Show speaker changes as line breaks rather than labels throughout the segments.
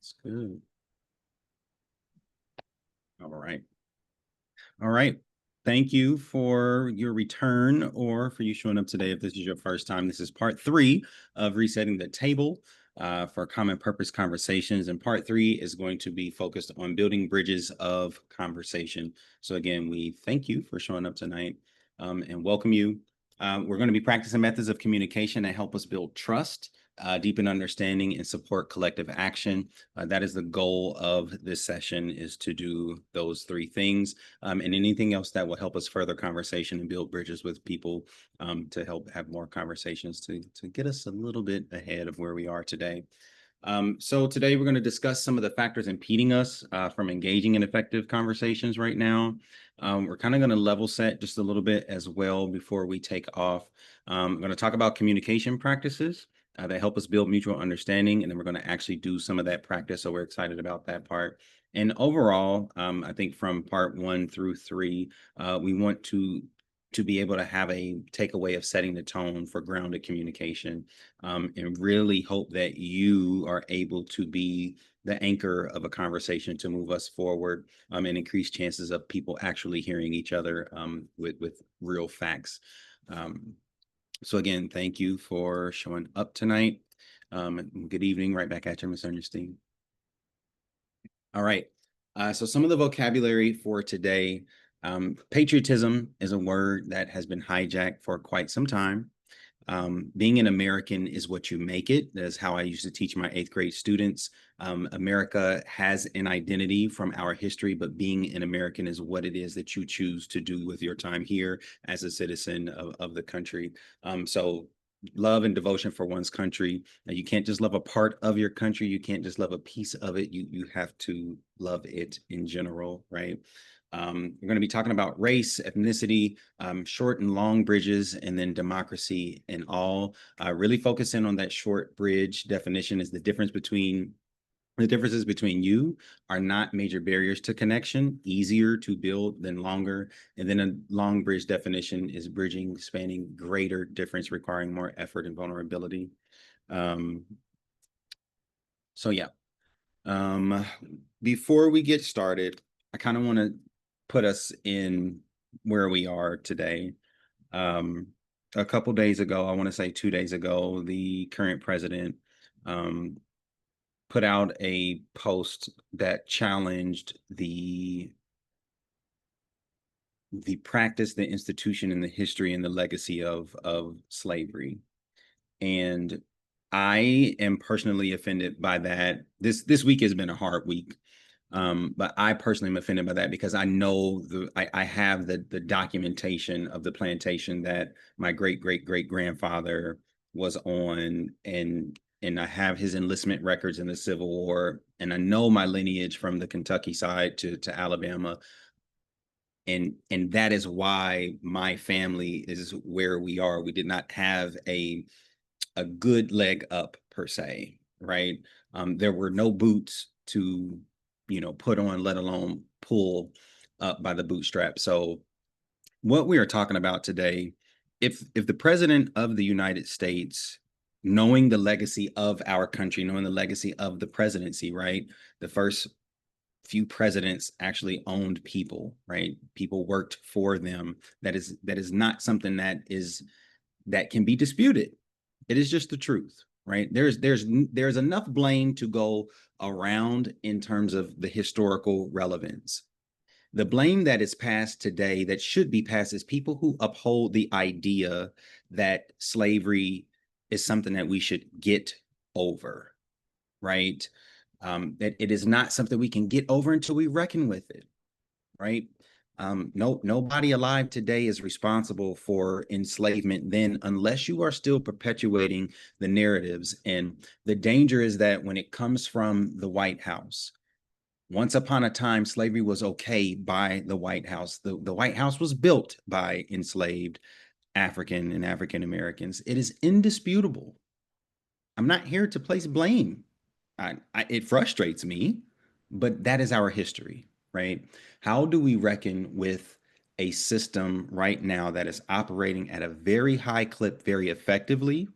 That's good. All right. All right. Thank you for your return or for you showing up today. If this is your first time, this is part three of Resetting the Table for Common Purpose Conversations. And part three is going to be focused on building bridges of conversation. So, again, we thank you for showing up tonight and welcome you. We're going to be practicing methods of communication that help us build trust, deepen understanding, and support collective action. That is the goal of this session, is to do those three things, and anything else that will help us further conversation and build bridges with people to help have more conversations to get us a little bit ahead of where we are today. So today we're going to discuss some of the factors impeding us from engaging in effective conversations right now. We're kind of going to level set just a little bit as well before we take off. I'm going to talk about communication practices that help us build mutual understanding, and then we're going to actually do some of that practice. So we're excited about that part. And overall, I think from part 1 through 3, we want to be able to have a takeaway of setting the tone for grounded communication, and really hope that you are able to be the anchor of a conversation to move us forward, and increase chances of people actually hearing each other with real facts. So again, thank you for showing up tonight. Good evening, right back at you, Ms. Ernestine. All right. So some of the vocabulary for today, patriotism is a word that has been hijacked for quite some time. Being an American is what you make it. That's how I used to teach my 8th grade students. America has an identity from our history, but being an American is what it is that you choose to do with your time here as a citizen of the country. So love and devotion for one's country. Now, you can't just love a part of your country. You can't just love a piece of it. You have to love it in general, right? We're going to be talking about race, ethnicity, short and long bridges, and then democracy and all. Really focusing on that short bridge definition is the differences between you are not major barriers to connection, easier to build than longer. And then a long bridge definition is bridging, spanning greater difference, requiring more effort and vulnerability. So yeah. Before we get started, I kind of want to put us in where we are today. A couple days ago, I want to say 2 days ago, the current president put out a post that challenged the practice, the institution, and the history and the legacy of slavery. And I am personally offended by that. This week has been a hard week. But I personally am offended by that because I know I have the documentation of the plantation that my great grandfather was on, and I have his enlistment records in the Civil War, and I know my lineage from the Kentucky side to Alabama, and that is why my family is where we are. We did not have a good leg up per se, right? There were no boots to put on, let alone pull up by the bootstrap. So what we are talking about today, if the president of the United States, knowing the legacy of our country, knowing the legacy of the presidency, right? The first few presidents actually owned people, right? People worked for them. That is not something that can be disputed. It is just the truth, right? There's enough blame to go around in terms of the historical relevance. The blame that is passed today, that should be passed, is people who uphold the idea that slavery is something that we should get over, right? That it is not something we can get over until we reckon with it, right? Nobody alive today is responsible for enslavement then, unless you are still perpetuating the narratives. And the danger is that when it comes from the White House, once upon a time, slavery was okay by the White House. The White House was built by enslaved African and African Americans. It is indisputable. I'm not here to place blame. It frustrates me, but that is our history, right? How do we reckon with a system right now that is operating at a very high clip, very effectively,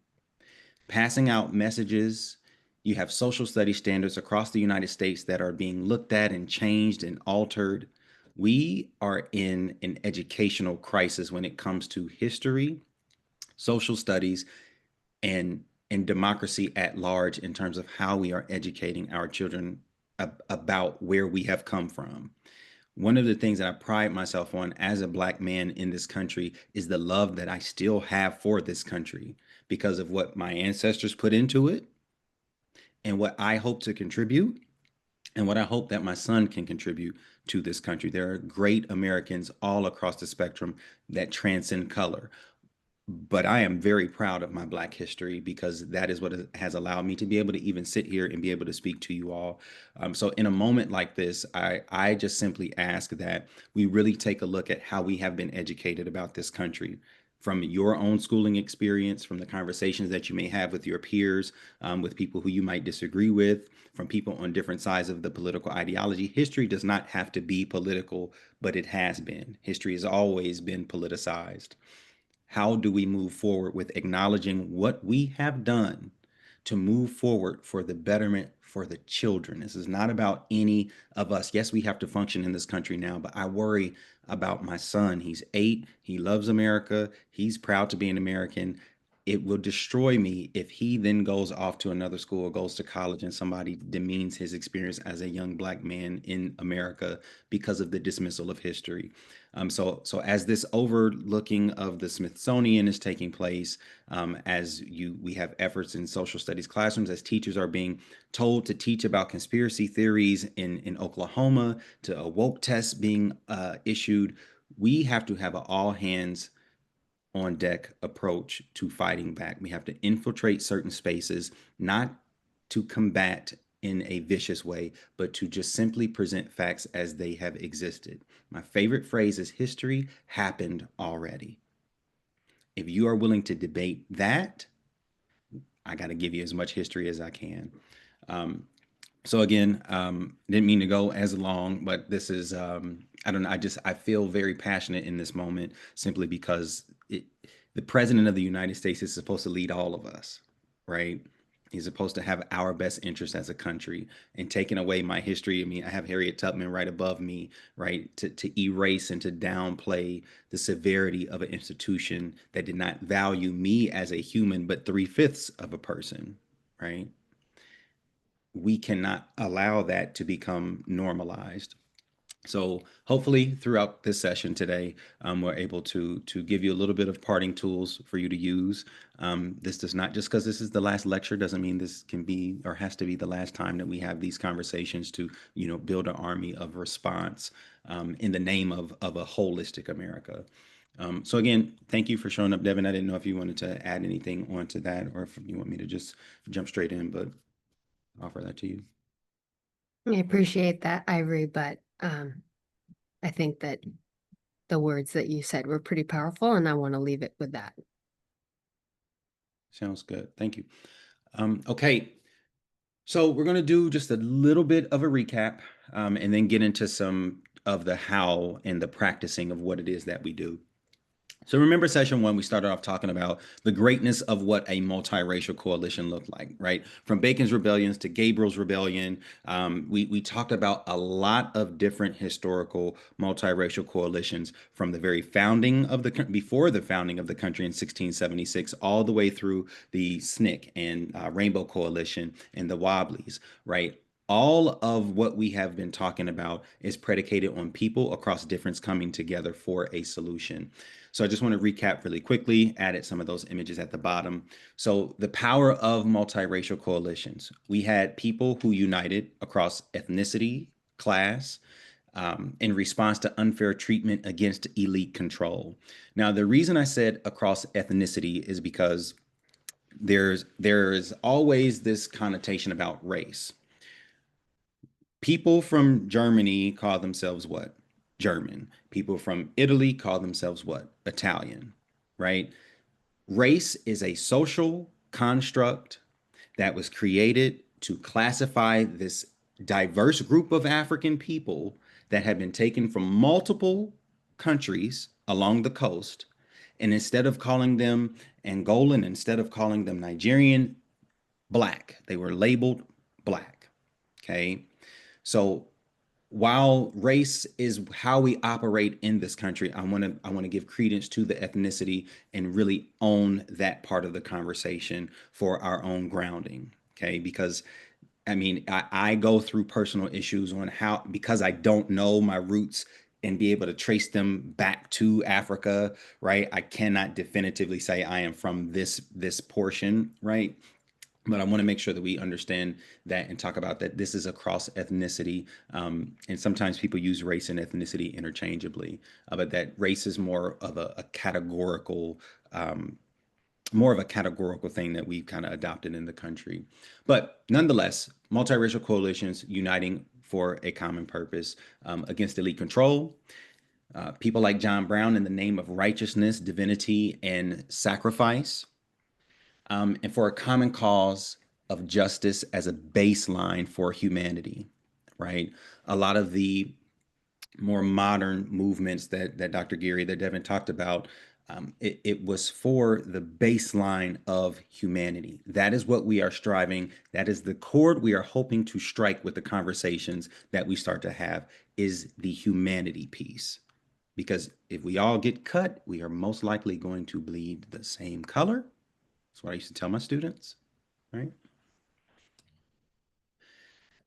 passing out messages You have social studies standards across the United States that are being looked at and changed and altered. We are in an educational crisis when it comes to history, social studies, and democracy at large in terms of how we are educating our children about where we have come from. One of the things that I pride myself on as a Black man in this country is the love that I still have for this country because of what my ancestors put into it and what I hope to contribute and what I hope that my son can contribute to this country. There are great Americans all across the spectrum that transcend color. But I am very proud of my Black history because that is what has allowed me to be able to even sit here and be able to speak to you all. So in a moment like this, I just simply ask that we really take a look at how we have been educated about this country from your own schooling experience, from the conversations that you may have with your peers, with people who you might disagree with, from people on different sides of the political ideology. History does not have to be political, but it has been. History has always been politicized. How do we move forward with acknowledging what we have done to move forward for the betterment for the children? This is not about any of us. Yes, we have to function in this country now, but I worry about my son. He's 8. He loves America. He's proud to be an American. It will destroy me if he then goes off to another school or goes to college and somebody demeans his experience as a young Black man in America because of the dismissal of history. So as this overlooking of the Smithsonian is taking place, we have efforts in social studies classrooms, as teachers are being told to teach about conspiracy theories in Oklahoma, to a woke test being issued, we have to have an all hands on deck approach to fighting back. We have to infiltrate certain spaces, not to combat in a vicious way, but to just simply present facts as they have existed. My favorite phrase is history happened already. If you are willing to debate that, I got to give you as much history as I can. So again, didn't mean to go as long, but this is, I don't know. I feel very passionate in this moment simply because the president of the United States is supposed to lead all of us, right? He's supposed to have our best interest as a country, and taking away my history. I mean, I have Harriet Tubman right above me, right? To erase and to downplay the severity of an institution that did not value me as a human, but 3/5 of a person, right? We cannot allow that to become normalized. So hopefully throughout this session today, we're able to give you a little bit of parting tools for you to use. This does not, just because this is the last lecture doesn't mean this can be or has to be the last time that we have these conversations to, build an army of response in the name of a holistic America. So again, thank you for showing up, Devin. I didn't know if you wanted to add anything onto that or if you want me to just jump straight in, but offer that to you.
I appreciate that, Ivory, but I think that the words that you said were pretty powerful, and I want to leave it with that.
Sounds good. Thank you. Okay, so we're going to do just a little bit of a recap and then get into some of the how and the practicing of what it is that we do. So remember session 1, we started off talking about the greatness of what a multiracial coalition looked like, right? From Bacon's Rebellions to Gabriel's Rebellion, we talked about a lot of different historical multiracial coalitions from the very founding of before the founding of the country in 1676, all the way through the SNCC and Rainbow Coalition and the Wobblies, right? All of what we have been talking about is predicated on people across difference coming together for a solution. So I just want to recap really quickly, added some of those images at the bottom. So the power of multiracial coalitions. We had people who united across ethnicity, class, in response to unfair treatment against elite control. Now, the reason I said across ethnicity is because there's always this connotation about race. People from Germany call themselves what? German. People from Italy call themselves what? Italian, right? Race is a social construct that was created to classify this diverse group of African people that had been taken from multiple countries along the coast. And instead of calling them Angolan, instead of calling them Nigerian, Black. They were labeled Black. Okay. So while race is how we operate in this country, I want to give credence to the ethnicity and really own that part of the conversation for our own grounding. Okay. Because I mean, I go through personal issues on how, because I don't know my roots and be able to trace them back to Africa, right? I cannot definitively say I am from this portion, right? But I want to make sure that we understand that and talk about that this is across ethnicity. And sometimes people use race and ethnicity interchangeably, but that race is um, more of a categorical thing that we've kind of adopted in the country. But nonetheless, multiracial coalitions uniting for a common purpose against elite control. People like John Brown in the name of righteousness, divinity, and sacrifice, and for a common cause of justice as a baseline for humanity, right? A lot of the more modern movements that Dr. Geary, that Devin talked about, it was for the baseline of humanity. That is what we are striving. That is the chord we are hoping to strike with the conversations that we start to have, is the humanity piece. Because if we all get cut, we are most likely going to bleed the same color. That's what I used to tell my students, right?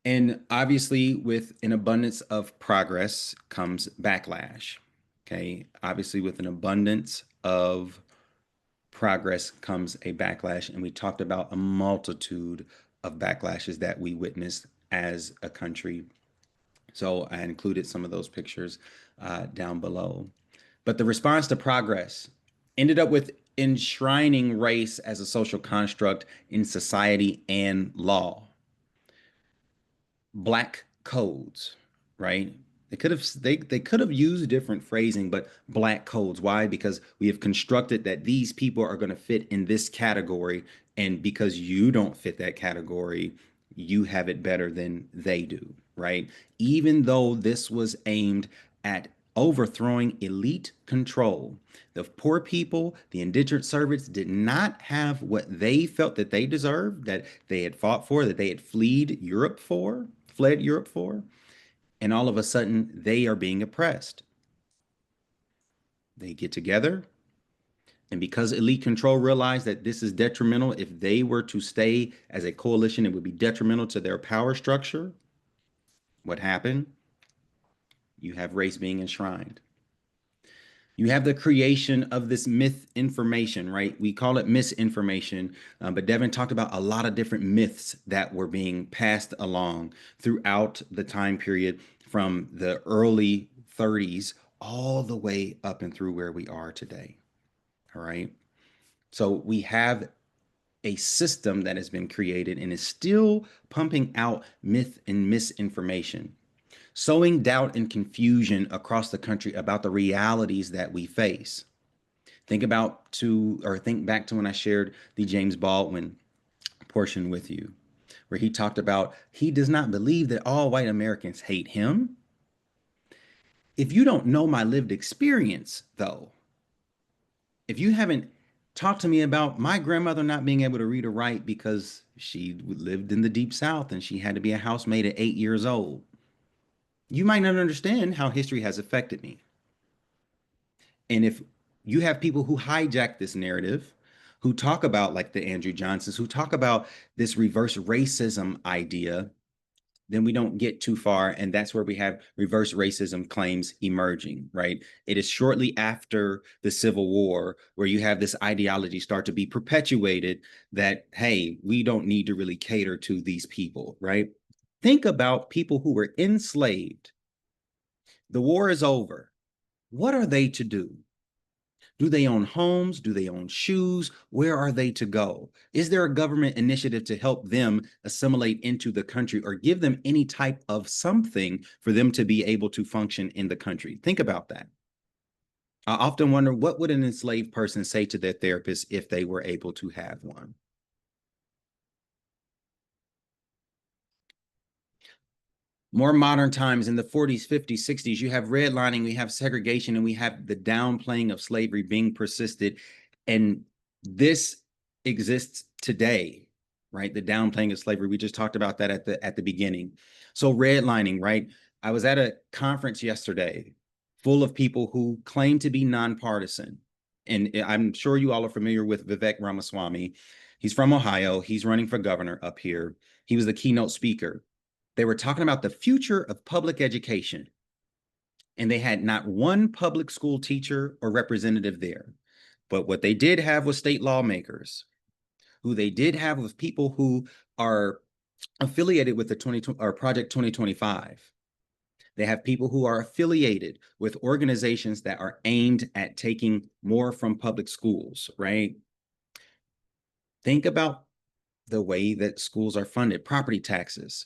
And obviously, with an abundance of progress comes backlash. Okay. Obviously, with an abundance of progress comes a backlash. And we talked about a multitude of backlashes that we witnessed as a country. So I included some of those pictures down below. But the response to progress ended up with enshrining race as a social construct in society and law. Black codes, right? They could have used different phrasing, but black codes. Why? Because we have constructed that these people are going to fit in this category, and because you don't fit that category, you have it better than they do, right? Even though this was aimed at overthrowing elite control. The poor people, the indentured servants, did not have what they felt that they deserved, that they had fought for, that they had fled Europe for, and all of a sudden they are being oppressed. They get together, and because elite control realized that this is detrimental, if they were to stay as a coalition, it would be detrimental to their power structure. What happened? You have race being enshrined. You have the creation of this myth information, right? We call it misinformation, but Devin talked about a lot of different myths that were being passed along throughout the time period from the early 30s all the way up and through where we are today. All right. So we have a system that has been created and is still pumping out myth and misinformation, sowing doubt and confusion across the country about the realities that we face. Think back to when I shared the James Baldwin portion with you, where he talked about he does not believe that all white Americans hate him. If you don't know my lived experience, though, if you haven't talked to me about my grandmother not being able to read or write because she lived in the deep South and she had to be a housemaid at 8 years old, you might not understand how history has affected me. And if you have people who hijack this narrative, who talk about, like the Andrew Johnsons, who talk about this reverse racism idea, then we don't get too far. And that's where we have reverse racism claims emerging, right? It is shortly after the Civil War where you have this ideology start to be perpetuated that, hey, we don't need to really cater to these people, right? Think about people who were enslaved. The war is over. What are they to do? Do they own homes? Do they own shoes? Where are they to go? Is there a government initiative to help them assimilate into the country or give them any type of something for them to be able to function in the country? Think about that. I often wonder, what would an enslaved person say to their therapist if they were able to have one? More modern times in the 40s, 50s, 60s, you have redlining, we have segregation, and we have the downplaying of slavery being persisted. And this exists today, right? The downplaying of slavery. We just talked about that at the beginning. So redlining, right? I was at a conference yesterday full of people who claim to be nonpartisan. And I'm sure you all are familiar with Vivek Ramaswamy. He's from Ohio. He's running for governor up here. He was the keynote speaker. They were talking about the future of public education. And they had not one public school teacher or representative there. But what they did have was state lawmakers, who they did have with people who are affiliated with the 2020 or Project 2025. They have people who are affiliated with organizations that are aimed at taking more from public schools, right? Think about the way that schools are funded. Property taxes.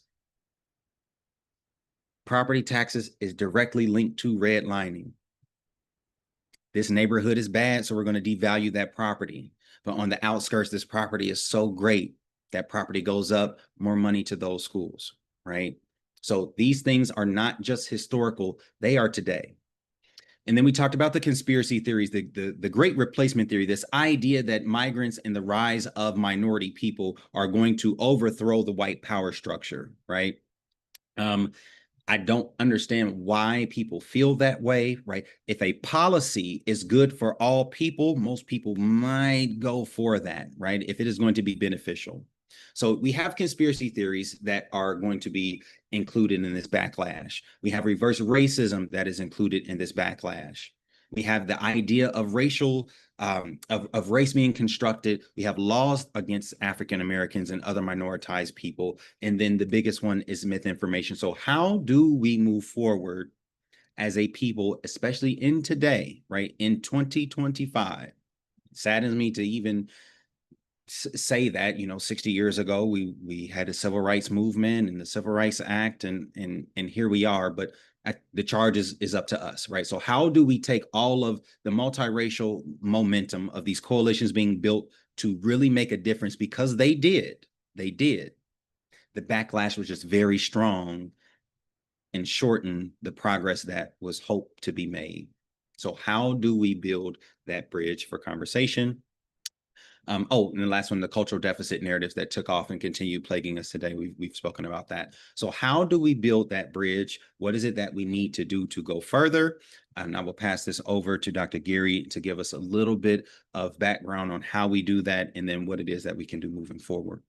Property taxes is directly linked to redlining. This neighborhood is bad, so we're going to devalue that property. But on the outskirts, this property is so great. That property goes up, more money to those schools, right? So these things are not just historical, they are today. And then we talked about the conspiracy theories, the great replacement theory, this idea that migrants and the rise of minority people are going to overthrow the white power structure, right? I don't understand why people feel that way, right? If a policy is good for all people, most people might go for that, right? If it is going to be beneficial. So we have conspiracy theories that are going to be included in this backlash. We have reverse racism that is included in this backlash. We have the idea of racial of race being constructed. We have laws against African Americans and other minoritized people. And then the biggest one is misinformation. So how do we move forward as a people, especially in today, right? In 2025, it saddens me to even say that, 60 years ago, we had a civil rights movement and the Civil Rights Act, and here we are. But the charge is up to us, right? So how do we take all of the multiracial momentum of these coalitions being built to really make a difference? Because they did. The backlash was just very strong and shortened the progress that was hoped to be made. So how do we build that bridge for conversation? And the last one, the cultural deficit narratives that took off and continue plaguing us today. We've spoken about that. So how do we build that bridge? What is it that we need to do to go further? And I will pass this over to Dr. Geary to give us a little bit of background on how we do that and then what it is that we can do moving forward.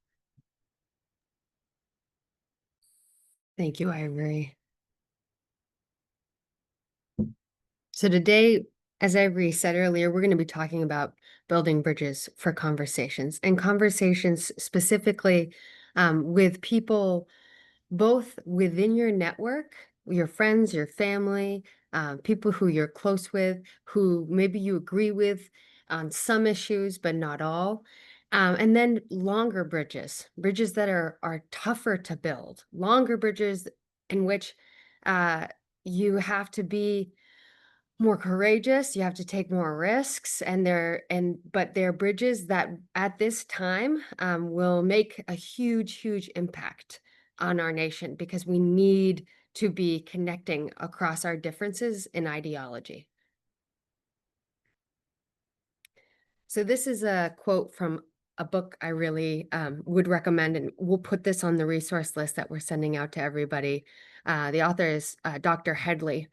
Thank you, Ivory. So today, as Ivory said earlier, we're going to be talking about building bridges for conversations, and conversations specifically with people both within your network, your friends, your family, people who you're close with, who maybe you agree with on some issues, but not all. And then longer bridges that are tougher to build, longer bridges in which you have to be more courageous, you have to take more risks, but they're bridges that at this time will make a huge impact on our nation, because we need to be connecting across our differences in ideology. So this is a quote from a book I really would recommend, and we'll put this on the resource list that we're sending out to everybody. The author is Dr. Headley.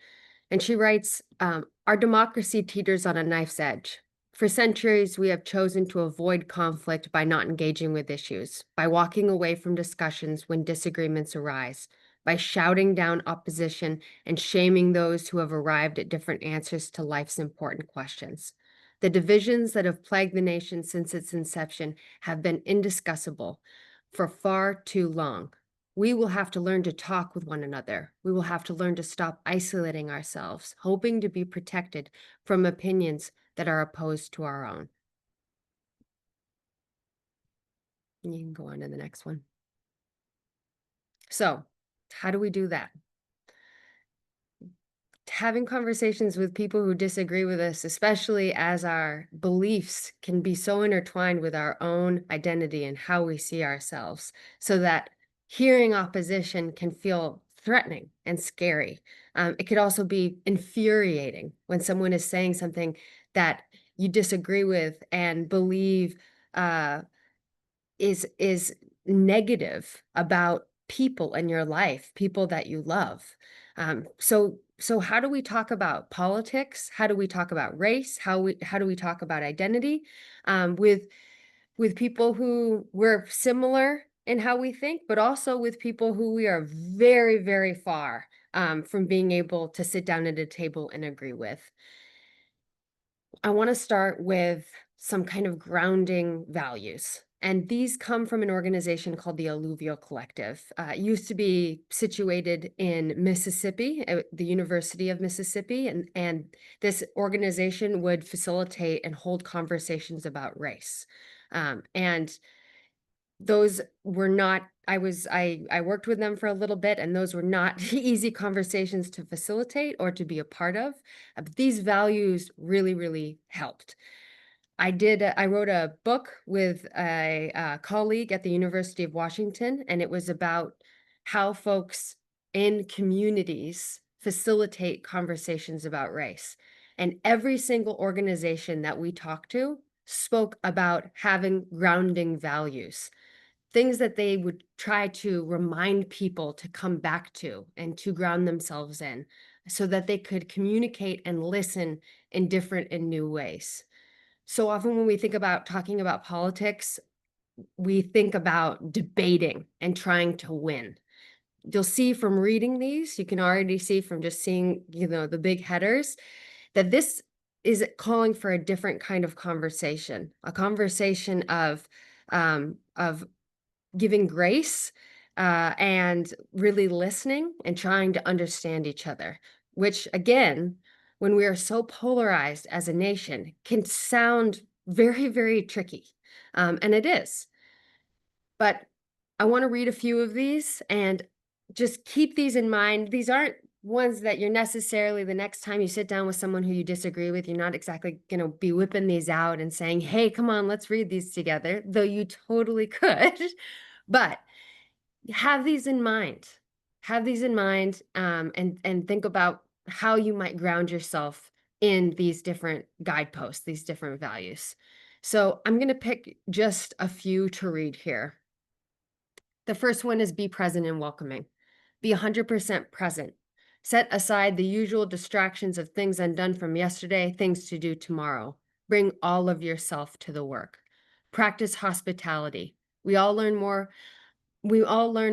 And she writes, our democracy teeters on a knife's edge. For centuries, we have chosen to avoid conflict by not engaging with issues, by walking away from discussions when disagreements arise, by shouting down opposition and shaming those who have arrived at different answers to life's important questions. The divisions that have plagued the nation since its inception have been indiscussable for far too long. We will have to learn to talk with one another. We will have to learn to stop isolating ourselves, hoping to be protected from opinions that are opposed to our own. You can go on to the next one. So, how do we do that? Having conversations with people who disagree with us, especially as our beliefs can be so intertwined with our own identity and how we see ourselves, so that hearing opposition can feel threatening and scary. It could also be infuriating when someone is saying something that you disagree with and believe is negative about people in your life, people that you love. So how do we talk about politics? How do we talk about race? How do we talk about identity with people who we're similar in how we think, but also with people who we are very, very far from being able to sit down at a table and agree with? I want to start with some kind of grounding values. And these come from an organization called the Alluvial Collective. It used to be situated in Mississippi, at the University of Mississippi. And this organization would facilitate and hold conversations about race. And those were not, I worked with them for a little bit, and those were not easy conversations to facilitate or to be a part of. But these values really, really helped. I wrote a book with a colleague at the University of Washington, and it was about how folks in communities facilitate conversations about race. And every single organization that we talked to spoke about having grounding values, things that they would try to remind people to come back to and to ground themselves in so that they could communicate and listen in different and new ways. So often when we think about talking about politics, we think about debating and trying to win. You'll see from reading these, you can already see from just seeing, the big headers, that this is calling for a different kind of conversation, a conversation of giving grace and really listening and trying to understand each other, which again, when we are so polarized as a nation, can sound very, very tricky. And it is. But I want to read a few of these and just keep these in mind. These aren't ones that you're necessarily, the next time you sit down with someone who you disagree with, you're not exactly going to be whipping these out and saying, hey, come on, let's read these together, though you totally could. But have these in mind. Have these in mind, and think about how you might ground yourself in these different guideposts, these different values. So I'm going to pick just a few to read here. The first one is be present and welcoming. Be 100% present. Set aside the usual distractions of things undone from yesterday, things to do tomorrow. Bring all of yourself to the work. Practice hospitality. We all learn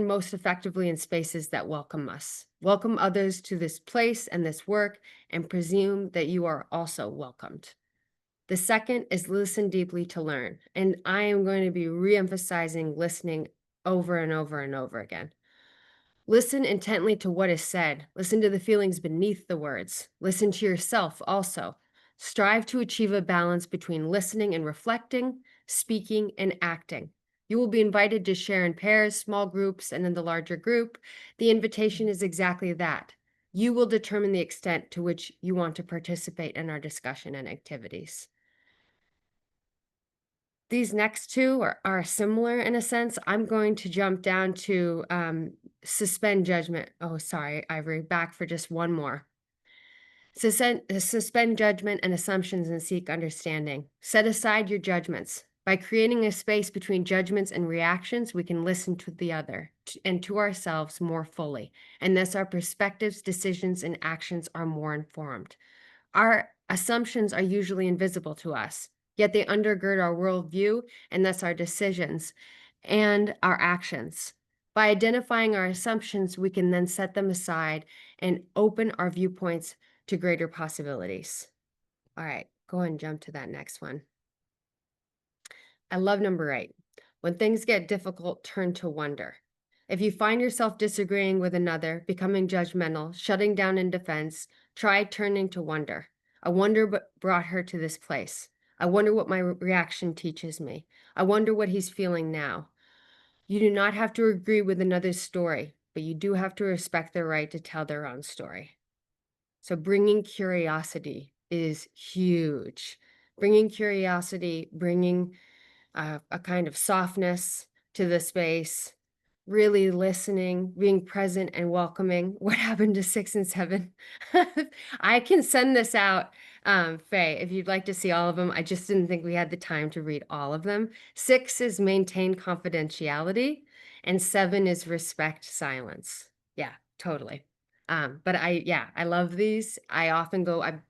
most effectively in spaces that welcome us. Welcome others to this place and this work, and presume that you are also welcomed. The second is listen deeply to learn. And I am going to be re-emphasizing listening over and over and over again. Listen intently to what is said. Listen to the feelings beneath the words. Listen to yourself also. Strive to achieve a balance between listening and reflecting, speaking and acting. You will be invited to share in pairs, small groups, and in the larger group. The invitation is exactly that. You will determine the extent to which you want to participate in our discussion and activities. These next two are similar in a sense. I'm going to jump down to suspend judgment. Oh, sorry, Ivory, back for just one more. Suspend judgment and assumptions and seek understanding. Set aside your judgments. By creating a space between judgments and reactions, we can listen to the other and to ourselves more fully. And thus our perspectives, decisions, and actions are more informed. Our assumptions are usually invisible to us, yet they undergird our worldview and thus our decisions and our actions. By identifying our assumptions, we can then set them aside and open our viewpoints to greater possibilities. All right, go ahead and jump to that next one. I love number 8. When things get difficult, turn to wonder. If you find yourself disagreeing with another, becoming judgmental, shutting down in defense, try turning to wonder. I wonder brought her to this place. I wonder what my reaction teaches me. I wonder what he's feeling now. You do not have to agree with another's story, but you do have to respect their right to tell their own story. So bringing curiosity is huge. Bringing curiosity, bringing a kind of softness to the space, really listening, being present and welcoming. What happened to 6 and 7? I can send this out, Faye, if you'd like to see all of them. I just didn't think we had the time to read all of them. 6 is maintain confidentiality. And 7 is respect silence. Yeah, totally. But I love these. I often go, I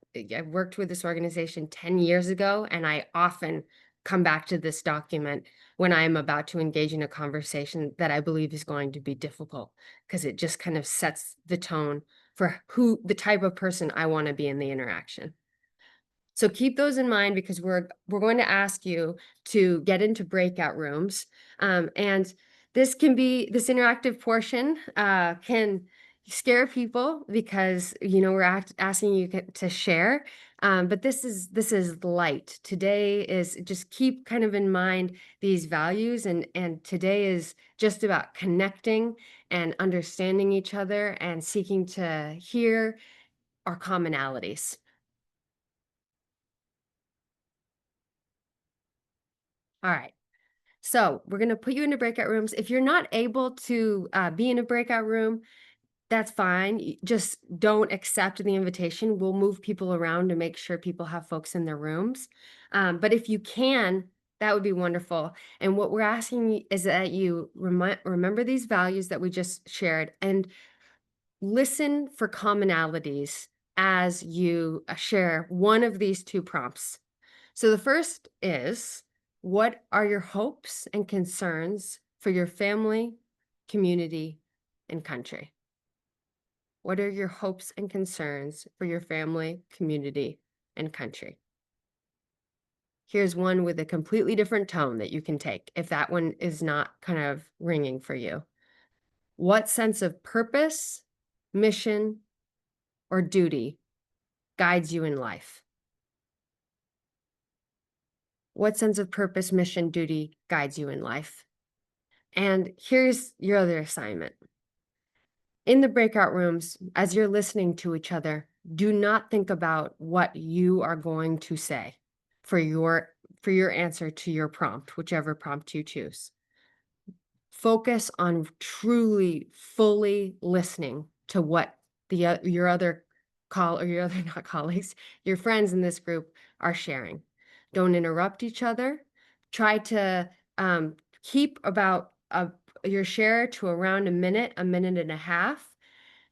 worked with this organization 10 years ago, and I often come back to this document when I am about to engage in a conversation that I believe is going to be difficult, because it just kind of sets the tone for who the type of person I want to be in the interaction. So keep those in mind, because we're going to ask you to get into breakout rooms. And this this interactive portion can scare people, because we're asking you to share. But this is light. Today is just keep kind of in mind these values, and today is just about connecting and understanding each other and seeking to hear our commonalities. All right. So we're going to put you into breakout rooms. If you're not able to be in a breakout room, that's fine. Just don't accept the invitation. We'll move people around to make sure people have folks in their rooms. But if you can, that would be wonderful. And what we're asking is that you remember these values that we just shared, and listen for commonalities as you share one of these two prompts. So the first is, what are your hopes and concerns for your family, community, and country? What are your hopes and concerns for your family, community, and country? Here's one with a completely different tone that you can take if that one is not kind of ringing for you. What sense of purpose, mission, or duty guides you in life? What sense of purpose, mission, duty guides you in life? And here's your other assignment. In the breakout rooms, as you're listening to each other, do not think about what you are going to say for your answer to your prompt, whichever prompt you choose. Focus on truly, fully listening to what your other your other not colleagues, your friends in this group are sharing. Don't interrupt each other. Try to keep about your share to around a minute and a half.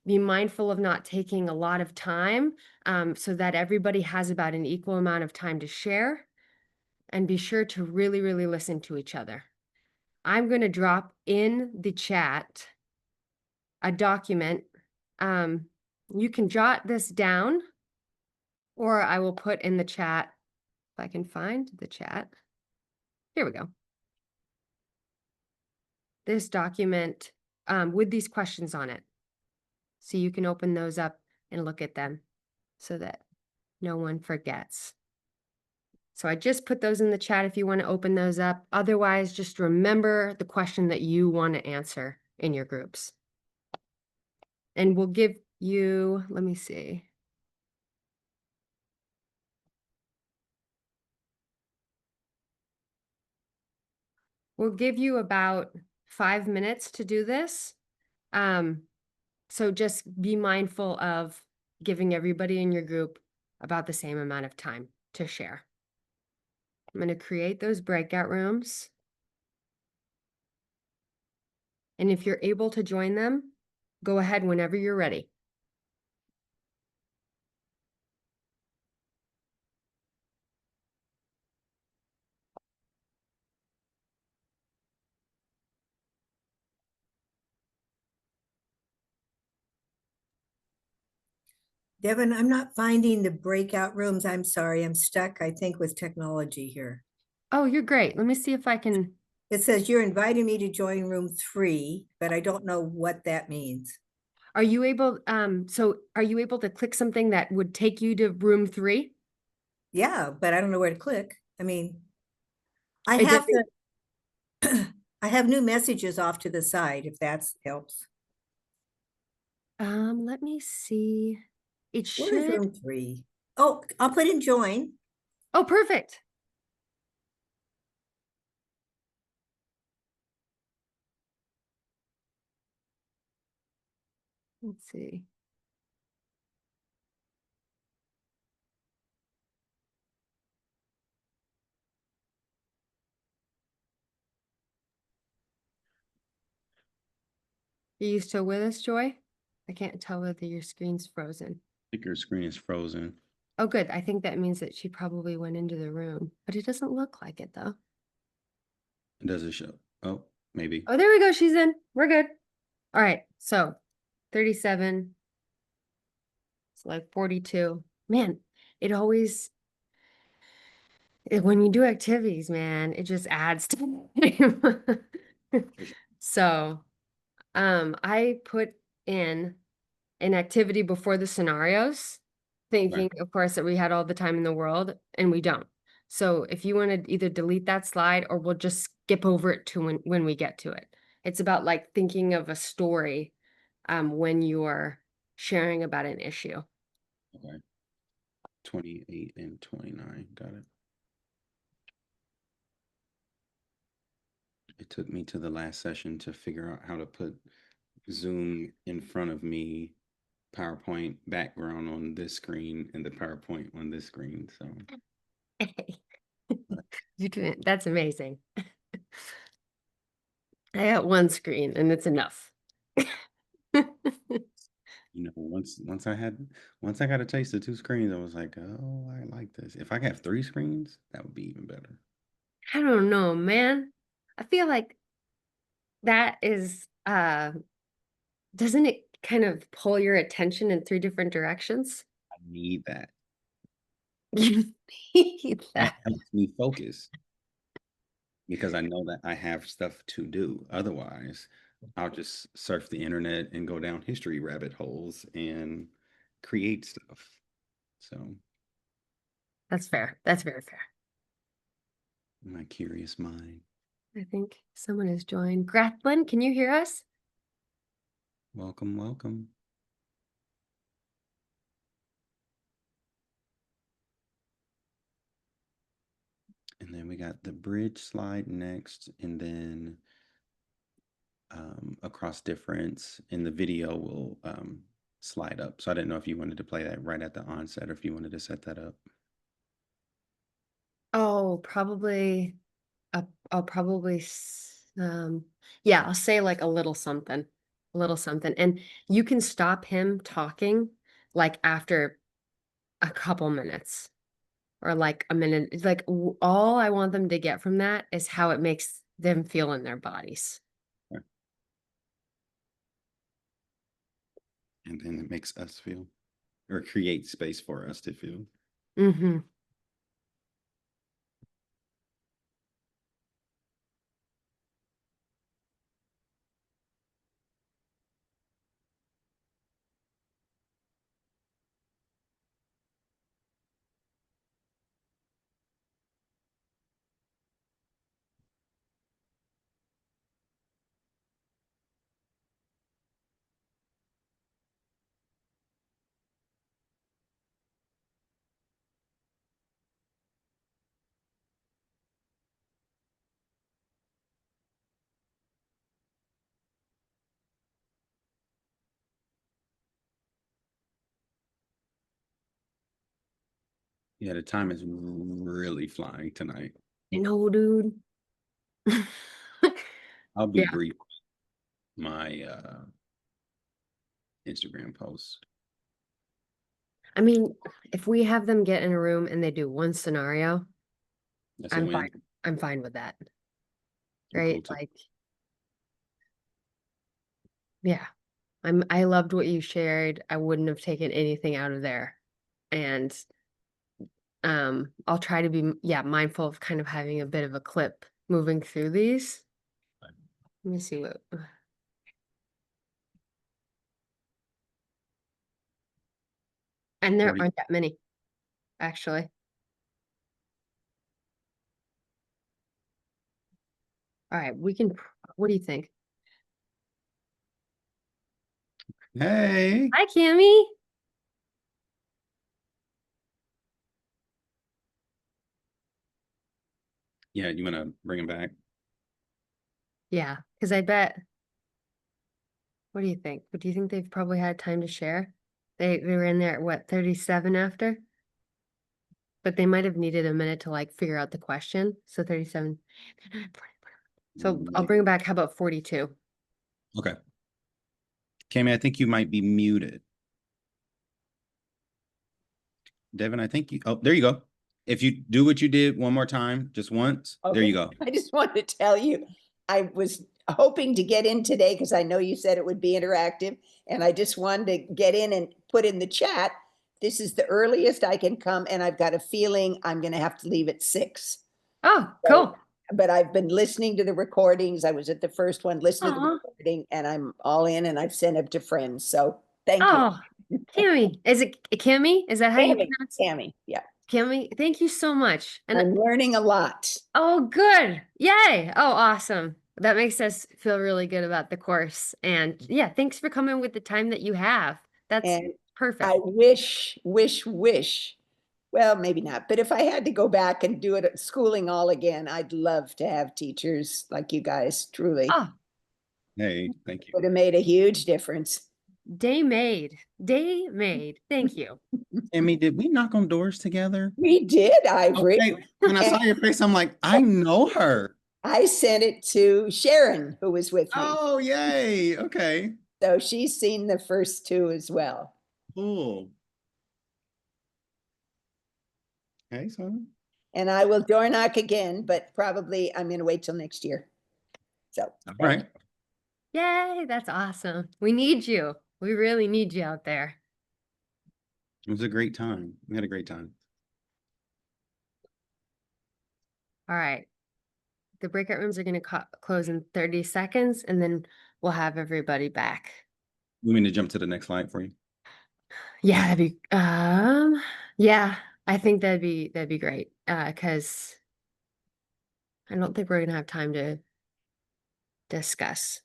Be mindful of not taking a lot of time, so that everybody has about an equal amount of time to share. And be sure to really, really listen to each other. I'm going to drop in the chat a document. You can jot this down, or I will put in the chat, if I can find the chat. Here we go. This document with these questions on it. So you can open those up and look at them so that no one forgets. So I just put those in the chat if you want to open those up. Otherwise, just remember the question that you want to answer in your groups. And we'll give you, let me see. We'll give you about 5 minutes to do this. So just be mindful of giving everybody in your group about the same amount of time to share. I'm going to create those breakout rooms. And if you're able to join them, go ahead whenever you're ready.
Devin, I'm not finding the breakout rooms. I'm sorry, I'm stuck, I think, with technology here.
Oh, you're great. Let me see if I can.
It says you're inviting me to join room 3, but I don't know what that means.
Are you able, are you able to click something that would take you to room 3?
Yeah, but I don't know where to click. I mean, I
It
have
doesn't.
I have new messages off to the side, if that helps.
Let me see. It
Where is
should.
room 3? Oh, I'll put in join.
Oh, perfect. Let's see. You still with us, Joy? I can't tell whether your screen's frozen.
I think your screen is frozen.
Oh, good. I think that means that she probably went into the room, but it doesn't look like it though.
Does it show? Oh, maybe.
Oh, there we go. She's in. We're good. All right. So 37. It's like 42. Man, it always, when you do activities, man, it just adds to So, I put in an activity before the scenarios, thinking, of course, that we had all the time in the world, and we don't. So if you want to either delete that slide or we'll just skip over it to when we get to it. It's about like thinking of a story when you're sharing about an issue.
Okay. 28 and 29. Got it. It took me to the last session to figure out how to put Zoom in front of me, PowerPoint background on this screen, and the PowerPoint on this screen. So
You doing that's amazing. I got one screen and it's enough.
once I got a taste of two screens, I was like, oh, I like this. If I could have three screens, that would be even better.
I don't know, man. I feel like that is doesn't it kind of pull your attention in three different directions?
I need that.
You need
That
that.
helps me focus because I know that I have stuff to do. Otherwise, I'll just surf the internet and go down history rabbit holes and create stuff. So,
That's fair. That's very fair.
my curious mind.
I think someone has joined. Grathblin, can you hear us?
Welcome, welcome. And then we got the bridge slide next, and then across difference in the video will slide up. So I didn't know if you wanted to play that right at the onset or if you wanted to set that up.
Oh, probably. I'll probably, yeah, I'll say like a little something, and you can stop him talking like after a couple minutes or like a minute. It's like all I want them to get from that is how it makes them feel in their bodies.
And then it makes us feel or create space for us to feel.
Mm-hmm.
Yeah, the time is really flying tonight.
You know, dude.
I'll be
Yeah.
brief. My Instagram posts.
I mean, if we have them get in a room and they do one scenario,
That's a
I'm
win.
fine. I'm fine with that.
I'm
Right?
cool too.
Like, yeah. I loved what you shared. I wouldn't have taken anything out of there. And I'll try to be mindful of kind of having a bit of a clip moving through these. Let me see what and there
40.
aren't that many, actually. All right, we can what do you think?
Hey.
Hi, Cammy.
Yeah, you want to bring him back?
Yeah, because I bet. What do you think? What do you think they've probably had time to share? They were in there at what, 37 after? But they might have needed a minute to like figure out the question. So 37. So I'll bring it back. How about 42?
Okay. Cami, I think you might be muted. Devin, I think oh, there you go. If you do what you did one more time, just once, there you go.
I just wanted to tell you, I was hoping to get in today because I know you said it would be interactive. And I just wanted to get in and put in the chat. This is the earliest I can come, and I've got a feeling I'm going to have to leave at 6.
Oh,
So,
cool.
but I've been listening to the recordings. I was at the first one, listening to the
Aw.
recording, and I'm all in, and I've sent it to friends. So thank you.
Oh, Kimmy. Is it Kimmy? Is that how you
Tammy,
pronounce it?
Tammy, yeah.
Kimmy, thank you so much. And
I'm learning a lot.
oh, good. Yay. Oh, awesome. That makes us feel really good about the course. And yeah, thanks for coming with the time that you have. That's
And
perfect.
I wish, well, maybe not, but if I had to go back and do it at schooling all again, I'd love to have teachers like you guys, truly.
Oh,
Hey, thank you.
Would have made a huge difference.
day made. Day made. Thank you.
Amy, did we knock on doors together?
We did, Ivory.
Okay, when I saw your face, I'm like, I know her.
I sent it to Sharon, who was with me.
Oh, yay. Okay,
So she's seen the first 2 as well.
cool. Okay, so
And I will door knock again, but probably I'm going to wait till next year. So,
all right.
Yay. That's awesome. We need you. We really need you out there.
It was a great time. We had a great time.
All right. The breakout rooms are going to close in 30 seconds and then we'll have everybody back.
You mean to jump to the next slide for you?
Yeah, that'd be yeah, I think that'd be great. Cause I don't think we're gonna have time to discuss.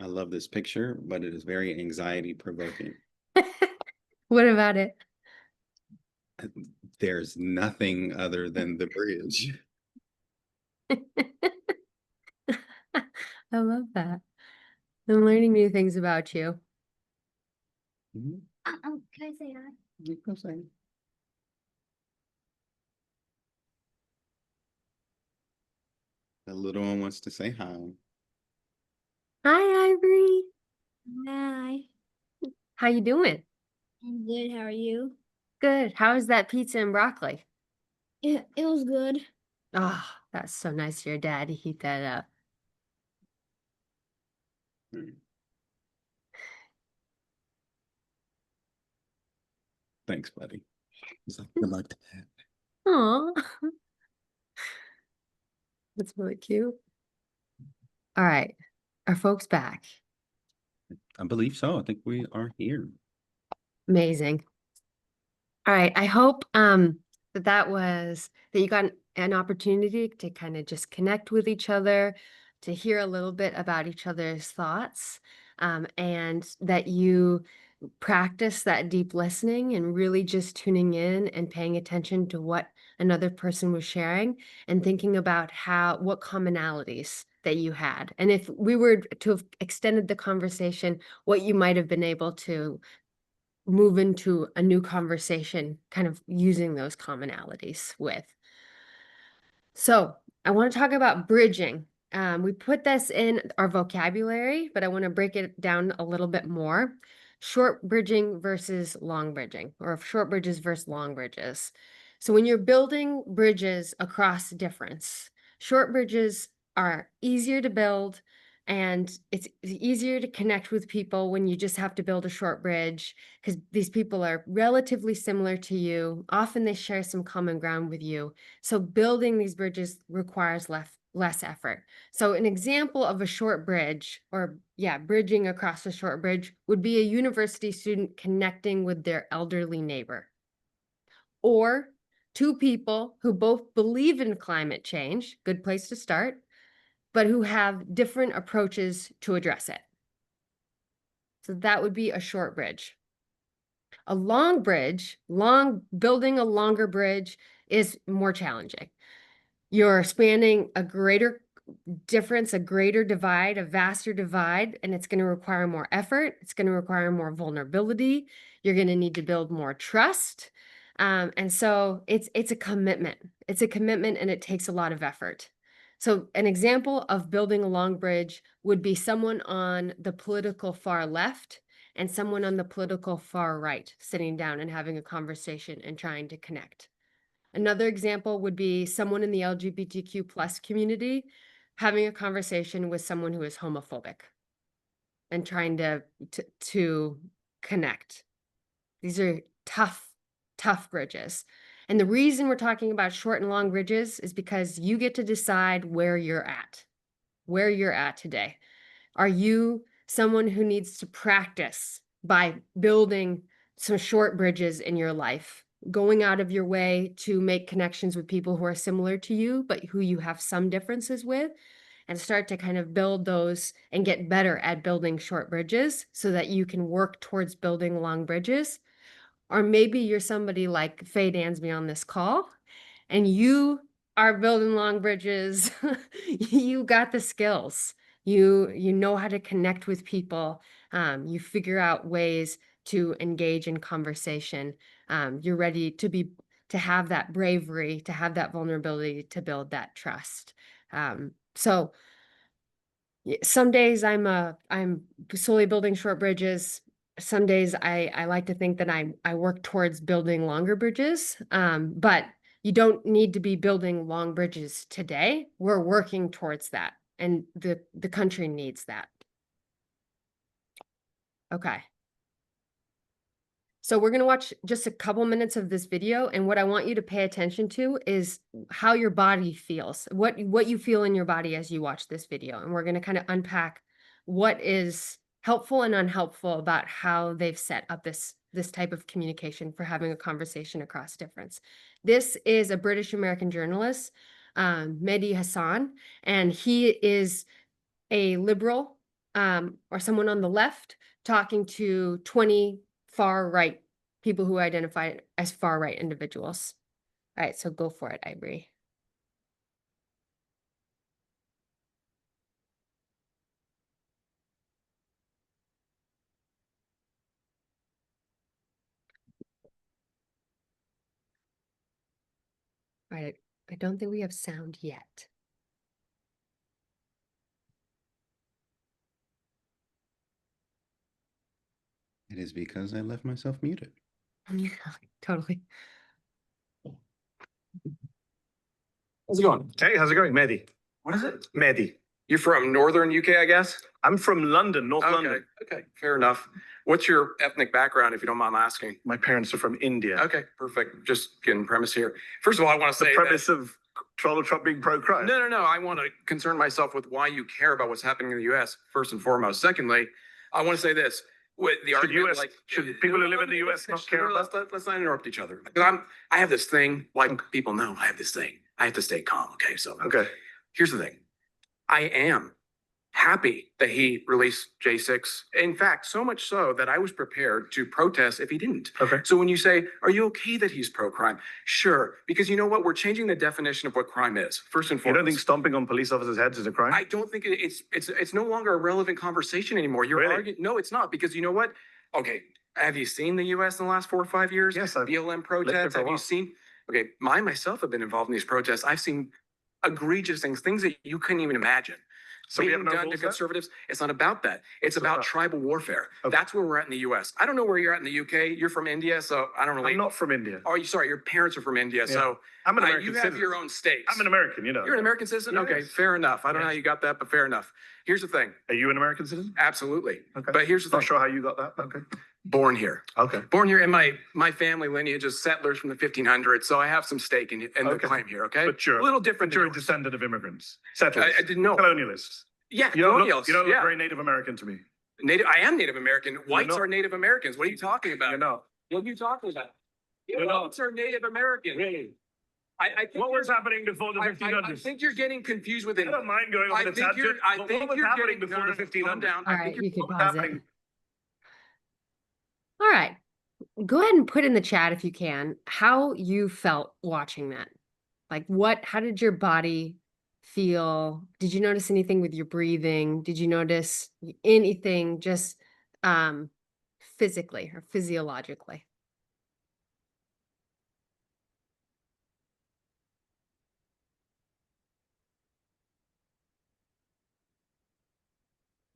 I love this picture, but it is very anxiety provoking.
What about it?
There's nothing other than the bridge.
I love that. I'm learning new things about you.
Mhm.
Can I say hi?
You can say. The little one wants to say hi.
Hi, Ivory.
Hi,
How you doing?
I'm good. How are you?
Good. How's that pizza and broccoli?
It was good.
Oh, that's so nice of your dad to heat that up.
Thanks, buddy. He's like, good luck to that.
Aw. That's really cute. All right. Are folks back?
I believe so. I think we are here.
Amazing. All right. I hope that you got an opportunity to kind of just connect with each other, to hear a little bit about each other's thoughts, and that you practice that deep listening and really just tuning in and paying attention to what another person was sharing and thinking about what commonalities that you had. And if we were to have extended the conversation, what you might have been able to move into a new conversation, kind of using those commonalities with. So I want to talk about bridging. We put this in our vocabulary, but I want to break it down a little bit more. Short bridging versus long bridging, or short bridges versus long bridges. So when you're building bridges across difference, short bridges are easier to build and it's easier to connect with people when you just have to build a short bridge because these people are relatively similar to you. Often they share some common ground with you. So building these bridges requires less effort. So an example of a short bridge, or bridging across a short bridge, would be a university student connecting with their elderly neighbor. Or 2 people who both believe in climate change, good place to start, but who have different approaches to address it. So that would be a short bridge. A long bridge, building a longer bridge is more challenging. You're spanning a greater difference, a greater divide, a vaster divide, and it's going to require more effort. It's going to require more vulnerability. You're going to need to build more trust. And so it's a commitment. It's a commitment and it takes a lot of effort. So an example of building a long bridge would be someone on the political far left and someone on the political far right sitting down and having a conversation and trying to connect. Another example would be someone in the LGBTQ plus community having a conversation with someone who is homophobic and trying to connect. These are tough bridges. And the reason we're talking about short and long bridges is because you get to decide where you're at today. Are you someone who needs to practice by building some short bridges in your life, going out of your way to make connections with people who are similar to you, but who you have some differences with, and start to kind of build those and get better at building short bridges so that you can work towards building long bridges? Or maybe you're somebody like Faye Dansby on this call, and you are building long bridges. You got the skills. You know how to connect with people. You figure out ways to engage in conversation. You're ready to have that bravery, to have that vulnerability, to build that trust. So some days I'm slowly building short bridges. Some days I like to think that I work towards building longer bridges. But you don't need to be building long bridges today. We're working towards that, and the country needs that. Okay. So we're going to watch just a couple minutes of this video, and what I want you to pay attention to is how your body feels, what you feel in your body as you watch this video. And we're going to kind of unpack what is helpful and unhelpful about how they've set up this type of communication for having a conversation across difference. This is a British American journalist, Mehdi Hassan, and he is a liberal or someone on the left talking to 20 far right people who identify as far right individuals. All right, so go for it, Ivory. All right, I don't think we have sound yet.
It is because I left myself muted.
Yeah, totally.
How's it going?
Hey, how's it going, Mehdi?
What is it?
Mehdi.
You're from northern UK, I guess?
I'm from London, North
Okay,
London.
okay, fair enough. What's your ethnic background, if you don't mind my asking?
My parents are from India.
Okay, perfect. Just getting premise here. First of all, I want to
The
say
premise
that,
of Donald Trump being pro-crime.
no. I want to concern myself with why you care about what's happening in the US, first and foremost. Secondly, I want to say this. With the argument,
Should people who live in the US not care about that?
Let's not interrupt each other. I have this thing, like people know, I have this thing. I have to stay calm, okay? So
Okay.
here's the thing. I am happy that he released J6. In fact, so much so that I was prepared to protest if he didn't.
Okay.
So when you say, are you okay that he's pro-crime? Sure, because you know what? We're changing the definition of what crime is, first and
You
foremost.
don't think stomping on police officers' heads is a crime?
I don't think it's no longer a relevant conversation anymore. You're
Really?
arguing. No, it's not, because you know what? Okay, have you seen the US in the last 4 or 5 years?
Yes, I've
BLM
there
protests.
for a
Have you
while.
seen? Okay, I myself have been involved in these protests. I've seen egregious things that you couldn't even imagine.
So we
Being
have no
done to
rules there?
conservatives. It's not about that. It's
What's it
about
about?
tribal warfare.
Okay.
That's where we're at in the US. I don't know where you're at in the UK. You're from India, so I don't really.
I'm not from India.
Oh, you sorry, your parents are from India, so
I'm an American
you have
citizen.
your own states.
I'm an American, you know.
You're an American citizen? Okay,
Yes.
fair enough. I don't know how
Yes.
you got that, but fair enough. Here's the thing.
Are you an American citizen?
Absolutely.
Okay.
But here's the
Not
thing.
sure how you got that. Okay.
Born here.
Okay.
Born here, and my family lineage is settlers from the 1500s, so I have some stake in the
Okay.
claim here, okay?
But you're
a little different.
You're a
than yours.
descendant of immigrants. Settlers.
I didn't know.
Colonialists.
Yeah,
You don't look,
colonials.
you don't look
yeah.
very Native American to me.
I am Native American. Whites
not.
are Native Americans. What are you talking about?
You're not.
What are you talking about?
You're not.
Whites are Native Americans.
Really?
I think
What was happening before the
I
1500s?
think you're getting confused with
I
it.
don't mind going
I
on a
think you're.
tangent.
I
but
think
what was
you're
happening
getting
before the
calm
1500s?
down.
All
I
right,
think you're
you can
What was
pause it.
happening?
All right. Go ahead and put in the chat if you can how you felt watching that. Like how did your body feel? Did you notice anything with your breathing? Did you notice anything just physically or physiologically?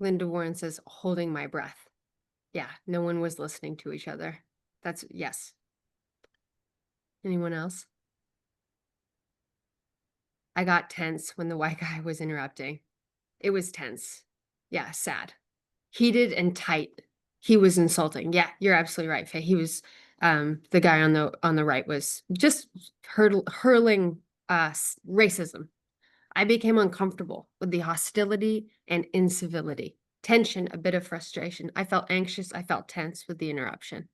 Linda Warren says, holding my breath. Yeah, no one was listening to each other. That's yes. Anyone else? I got tense when the white guy was interrupting. It was tense. Yeah, sad. Heated and tight. He was insulting. Yeah, you're absolutely right, Faye. He was the guy on the right was just hurling racism. I became uncomfortable with the hostility and incivility, tension, a bit of frustration. I felt anxious. I felt tense with the interruption.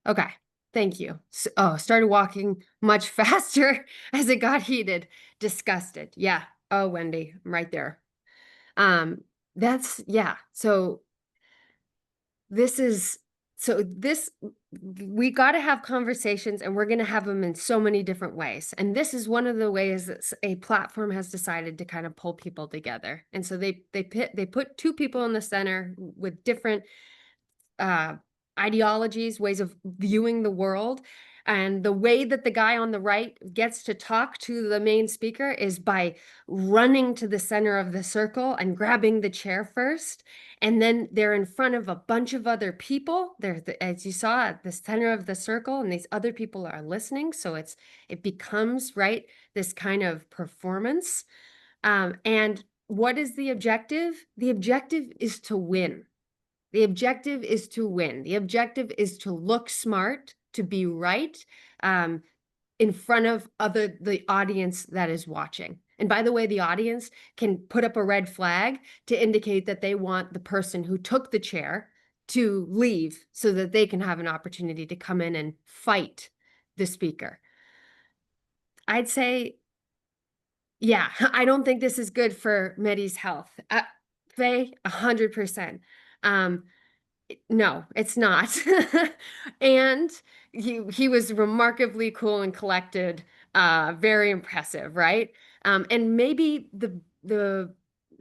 Okay, thank you. Started walking much faster as it got heated. Disgusted. Yeah. Oh, Wendy, I'm right there. Yeah. So we got to have conversations, and we're going to have them in so many different ways. And this is one of the ways that a platform has decided to kind of pull people together. And so they put two people in the center with different ideologies, ways of viewing the world. And the way that the guy on the right gets to talk to the main speaker is by running to the center of the circle and grabbing the chair first. And then they're in front of a bunch of other people. As you saw, at the center of the circle, and these other people are listening. So it becomes, right, this kind of performance. And what is the objective? The objective is to win. The objective is to win. The objective is to look smart, to be right, in front of the audience that is watching. And by the way, the audience can put up a red flag to indicate that they want the person who took the chair to leave so that they can have an opportunity to come in and fight the speaker. I'd say, yeah, I don't think this is good for Medi's health. Faye, 100%. No, it's not. And he was remarkably cool and collected, very impressive, right? And maybe the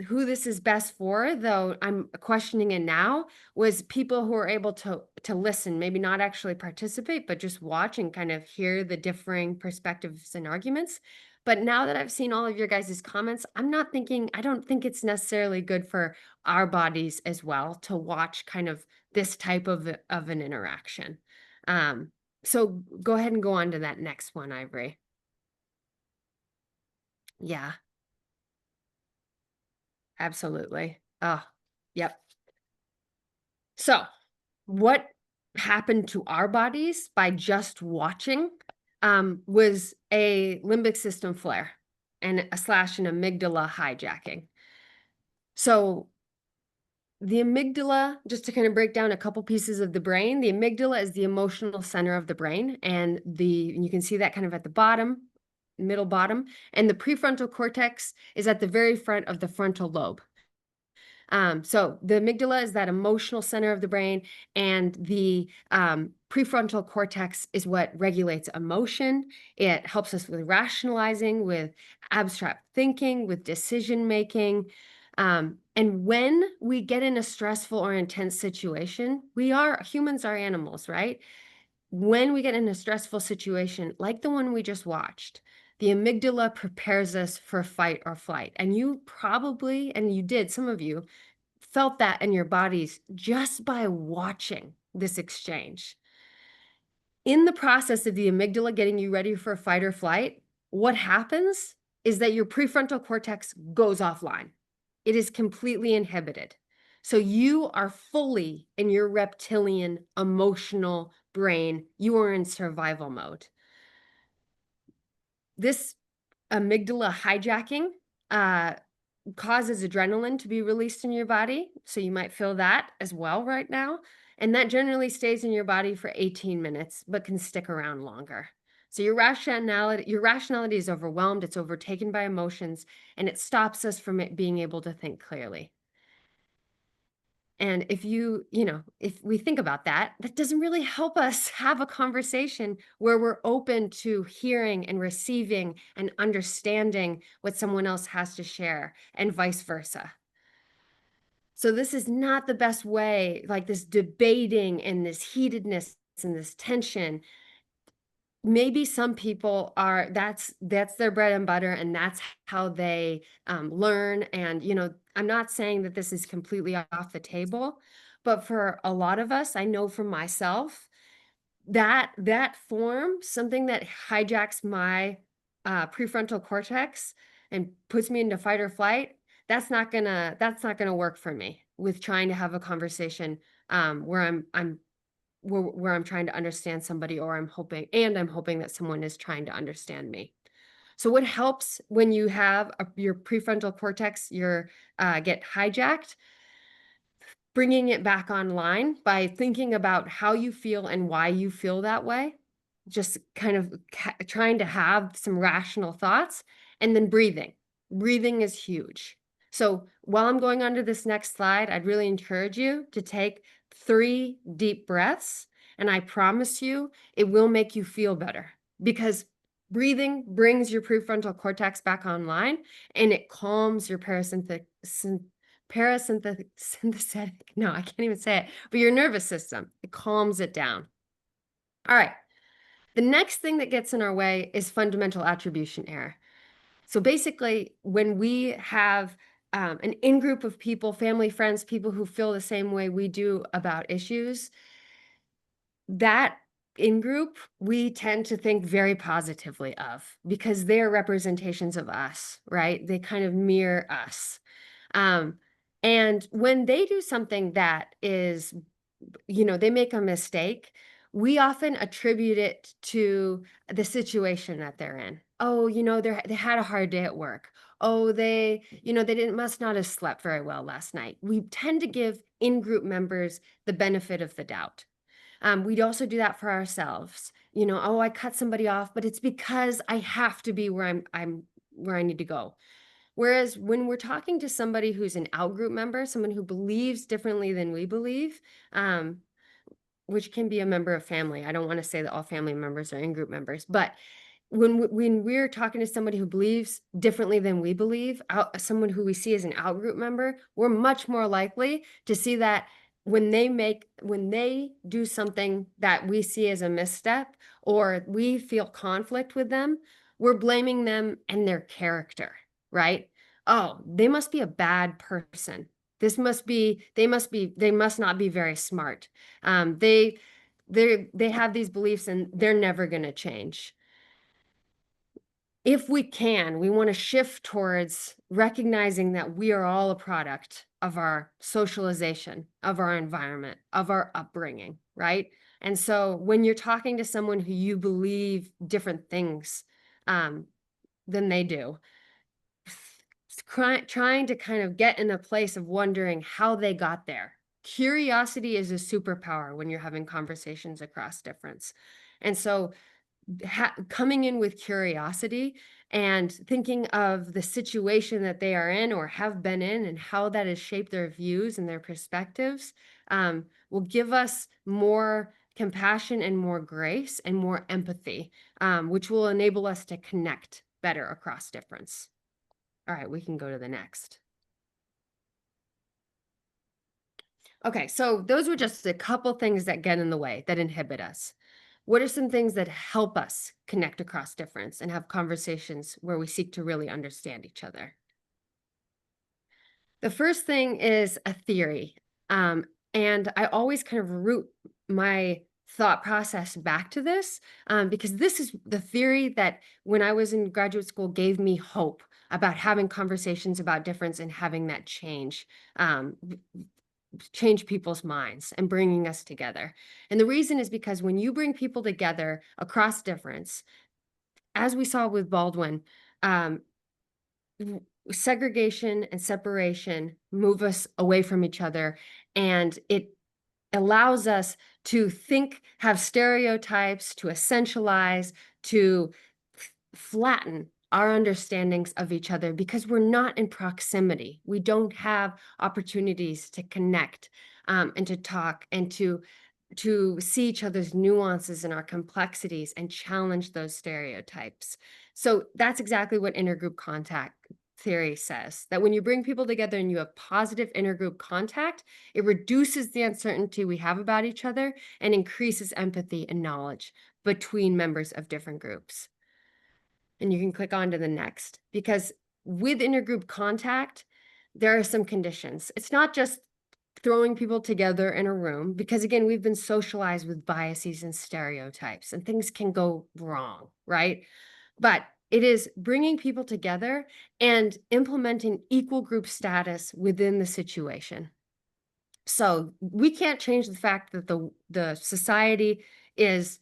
who this is best for, though I'm questioning it now, was people who are able to listen, maybe not actually participate, but just watch and kind of hear the differing perspectives and arguments. But now that I've seen all of your guys' comments, I don't think it's necessarily good for our bodies as well to watch kind of this type of an interaction. So go ahead and go on to that next one, Ivory. Yeah. Absolutely. Oh, yep. So what happened to our bodies by just watching was a limbic system flare and an amygdala hijacking. So the amygdala, just to kind of break down a couple pieces of the brain, the amygdala is the emotional center of the brain, and you can see that kind of at the bottom, middle bottom, and the prefrontal cortex is at the very front of the frontal lobe. So the amygdala is that emotional center of the brain, and the prefrontal cortex is what regulates emotion. It helps us with rationalizing, with abstract thinking, with decision making. And when we get in a stressful or intense situation, humans are animals, right? When we get in a stressful situation, like the one we just watched, the amygdala prepares us for fight or flight. And you probably, and you did, some of you felt that in your bodies just by watching this exchange. In the process of the amygdala getting you ready for fight or flight, what happens is that your prefrontal cortex goes offline. It is completely inhibited. So you are fully in your reptilian emotional brain. You are in survival mode. This amygdala hijacking causes adrenaline to be released in your body. So you might feel that as well right now. And that generally stays in your body for 18 minutes, but can stick around longer. So your rationality is overwhelmed, it's overtaken by emotions, and it stops us from being able to think clearly. And if if we think about that, that doesn't really help us have a conversation where we're open to hearing and receiving and understanding what someone else has to share, and vice versa. So this is not the best way, like this debating and this heatedness and this tension. maybe some people are that's their bread and butter, and that's how they learn. And I'm not saying that this is completely off the table, but for a lot of us, I know for myself, that form, something that hijacks my prefrontal cortex and puts me into fight or flight, that's not gonna work for me with trying to have a conversation where I'm trying to understand somebody, or I'm hoping that someone is trying to understand me. So what helps when you have your prefrontal cortex, get hijacked? Bringing it back online by thinking about how you feel and why you feel that way. Just kind of trying to have some rational thoughts, and then breathing. Breathing is huge. So while I'm going on to this next slide, I'd really encourage you to take 3 deep breaths, and I promise you it will make you feel better, because breathing brings your prefrontal cortex back online, and it calms your sympathetic, no, I can't even say it, but your nervous system, it calms it down. All right. The next thing that gets in our way is fundamental attribution error. So basically, when we have an in-group of people, family, friends, people who feel the same way we do about issues, that in-group, we tend to think very positively of, because they're representations of us, right? They kind of mirror us. And when they do something that is, they make a mistake, we often attribute it to the situation that they're in. Oh, they had a hard day at work. Oh, they must not have slept very well last night. We tend to give in-group members the benefit of the doubt. We'd also do that for ourselves. Oh, I cut somebody off, but it's because I have to be where I'm where I need to go. Whereas when we're talking to somebody who's an out-group member, someone who believes differently than we believe, which can be a member of family. I don't want to say that all family members are in-group members, but when we're talking to somebody who believes differently than we believe, someone who we see as an out-group member, we're much more likely to see that when they do something that we see as a misstep, or we feel conflict with them, we're blaming them and their character, right? Oh, they must be a bad person. They must not be very smart. They have these beliefs and they're never going to change. If we want to shift towards recognizing that we are all a product of our socialization, of our environment, of our upbringing, right? And so when you're talking to someone who you believe different things than they do, trying to kind of get in a place of wondering how they got there. Curiosity is a superpower when you're having conversations across difference. And so coming in with curiosity and thinking of the situation that they are in or have been in, and how that has shaped their views and their perspectives, will give us more compassion and more grace and more empathy, which will enable us to connect better across difference. All right, we can go to the next. Okay, so those were just a couple things that get in the way, that inhibit us. What are some things that help us connect across difference and have conversations where we seek to really understand each other? The first thing is a theory. And I always kind of root my thought process back to this, because this is the theory that when I was in graduate school gave me hope about having conversations about difference and having that change people's minds and bringing us together. And the reason is because when you bring people together across difference, as we saw with Baldwin, segregation and separation move us away from each other, and it allows us to think, have stereotypes, to essentialize, to flatten our understandings of each other, because we're not in proximity. We don't have opportunities to connect and to talk and to see each other's nuances and our complexities and challenge those stereotypes. So that's exactly what intergroup contact theory says, that when you bring people together and you have positive intergroup contact, it reduces the uncertainty we have about each other and increases empathy and knowledge between members of different groups. And you can click on to the next, because with intergroup contact, there are some conditions. It's not just throwing people together in a room, because again, we've been socialized with biases and stereotypes, and things can go wrong, right? But it is bringing people together and implementing equal group status within the situation. So we can't change the fact that the society is,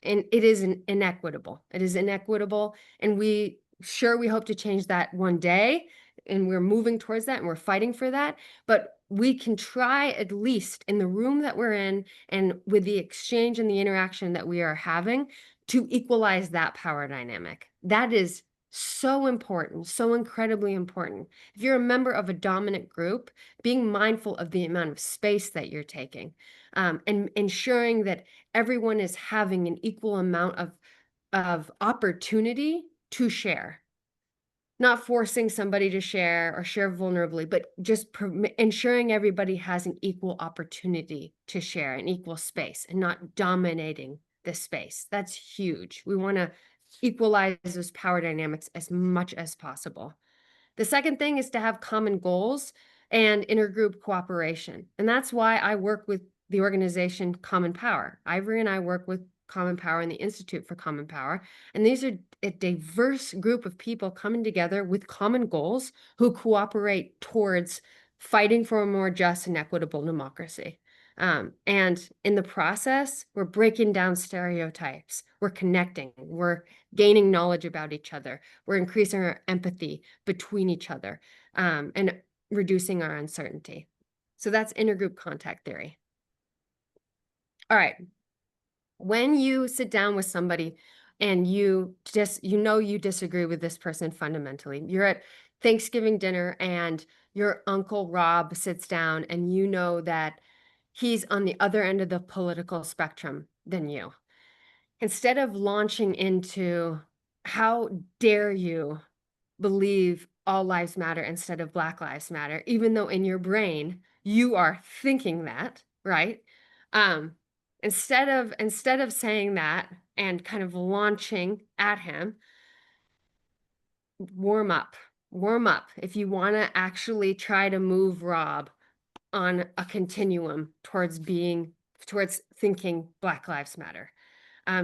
and it is inequitable. It is inequitable, and we hope to change that one day, and we're moving towards that, and we're fighting for that. But we can try, at least in the room that we're in and with the exchange and the interaction that we are having, to equalize that power dynamic. That is so important, so incredibly important. If you're a member of a dominant group, being mindful of the amount of space that you're taking, and ensuring that everyone is having an equal amount of opportunity to share. Not forcing somebody to share or share vulnerably, but just ensuring everybody has an equal opportunity to share, an equal space, and not dominating the space. That's huge. We want to equalize those power dynamics as much as possible. The second thing is to have common goals and intergroup cooperation. And that's why I work with the organization Common Power. Ivory and I work with Common Power and the Institute for Common Power. And these are a diverse group of people coming together with common goals who cooperate towards fighting for a more just and equitable democracy. And in the process, we're breaking down stereotypes, we're connecting, we're gaining knowledge about each other, we're increasing our empathy between each other, and reducing our uncertainty. So that's intergroup contact theory. All right. When you sit down with somebody and you disagree with this person fundamentally, you're at Thanksgiving dinner and your Uncle Rob sits down and you know that he's on the other end of the political spectrum than you. Instead of launching into, how dare you believe all lives matter instead of Black Lives Matter, even though in your brain you are thinking that, right? Instead of saying that and kind of launching at him, warm up. If you want to actually try to move Rob on a continuum towards thinking Black Lives Matter.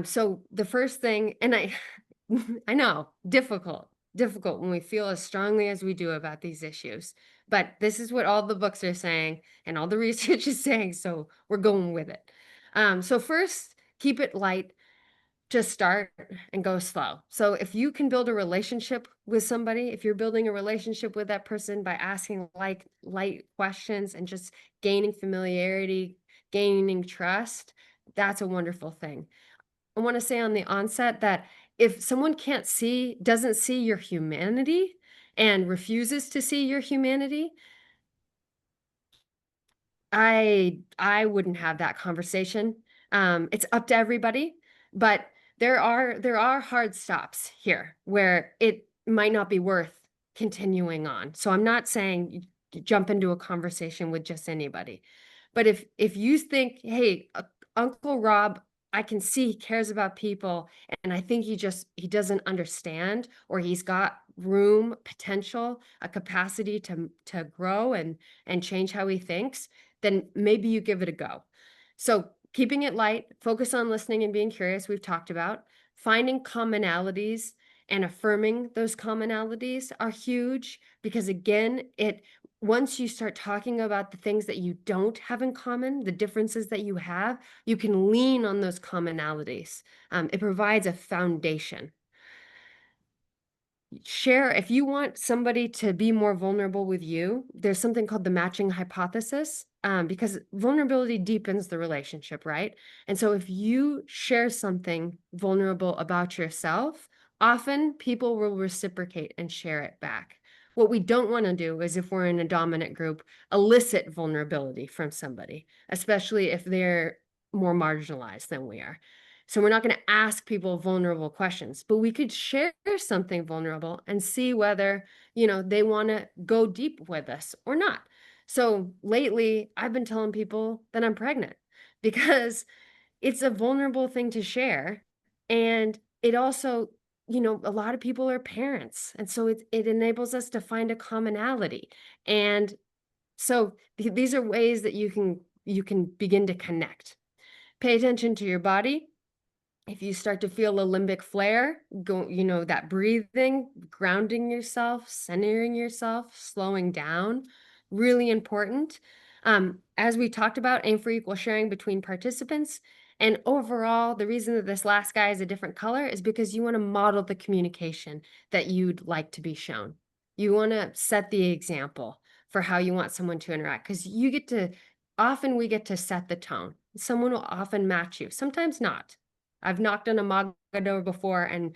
So the first thing, and I know, difficult when we feel as strongly as we do about these issues, but this is what all the books are saying and all the research is saying, so we're going with it. So first, keep it light to start and go slow. So if you can build a relationship with somebody, if you're building a relationship with that person by asking light questions and just gaining familiarity, gaining trust, that's a wonderful thing. I want to say on the onset that if someone doesn't see your humanity and refuses to see your humanity, I wouldn't have that conversation. It's up to everybody, but there are hard stops here where it might not be worth continuing on. So I'm not saying you jump into a conversation with just anybody. But if you think, hey, Uncle Rob, I can see he cares about people, and I think he doesn't understand, or he's got room, potential, a capacity to grow and change how he thinks, then maybe you give it a go. So keeping it light, focus on listening and being curious, we've talked about. Finding commonalities and affirming those commonalities are huge, because again, once you start talking about the things that you don't have in common, the differences that you have, you can lean on those commonalities. It provides a foundation. If you want somebody to be more vulnerable with you, there's something called the matching hypothesis, because vulnerability deepens the relationship, right? And so if you share something vulnerable about yourself, often people will reciprocate and share it back. What we don't want to do is, if we're in a dominant group, elicit vulnerability from somebody, especially if they're more marginalized than we are. So we're not going to ask people vulnerable questions, but we could share something vulnerable and see whether, they want to go deep with us or not. So lately, I've been telling people that I'm pregnant, because it's a vulnerable thing to share. And it also, a lot of people are parents. And so it enables us to find a commonality. And so these are ways that you can begin to connect. Pay attention to your body. If you start to feel a limbic flare, go, that breathing, grounding yourself, centering yourself, slowing down, really important. As we talked about, aim for equal sharing between participants. And overall, the reason that this last guy is a different color is because you want to model the communication that you'd like to be shown. You want to set the example for how you want someone to interact, because often we get to set the tone. Someone will often match you, sometimes not. I've knocked on a mug door before and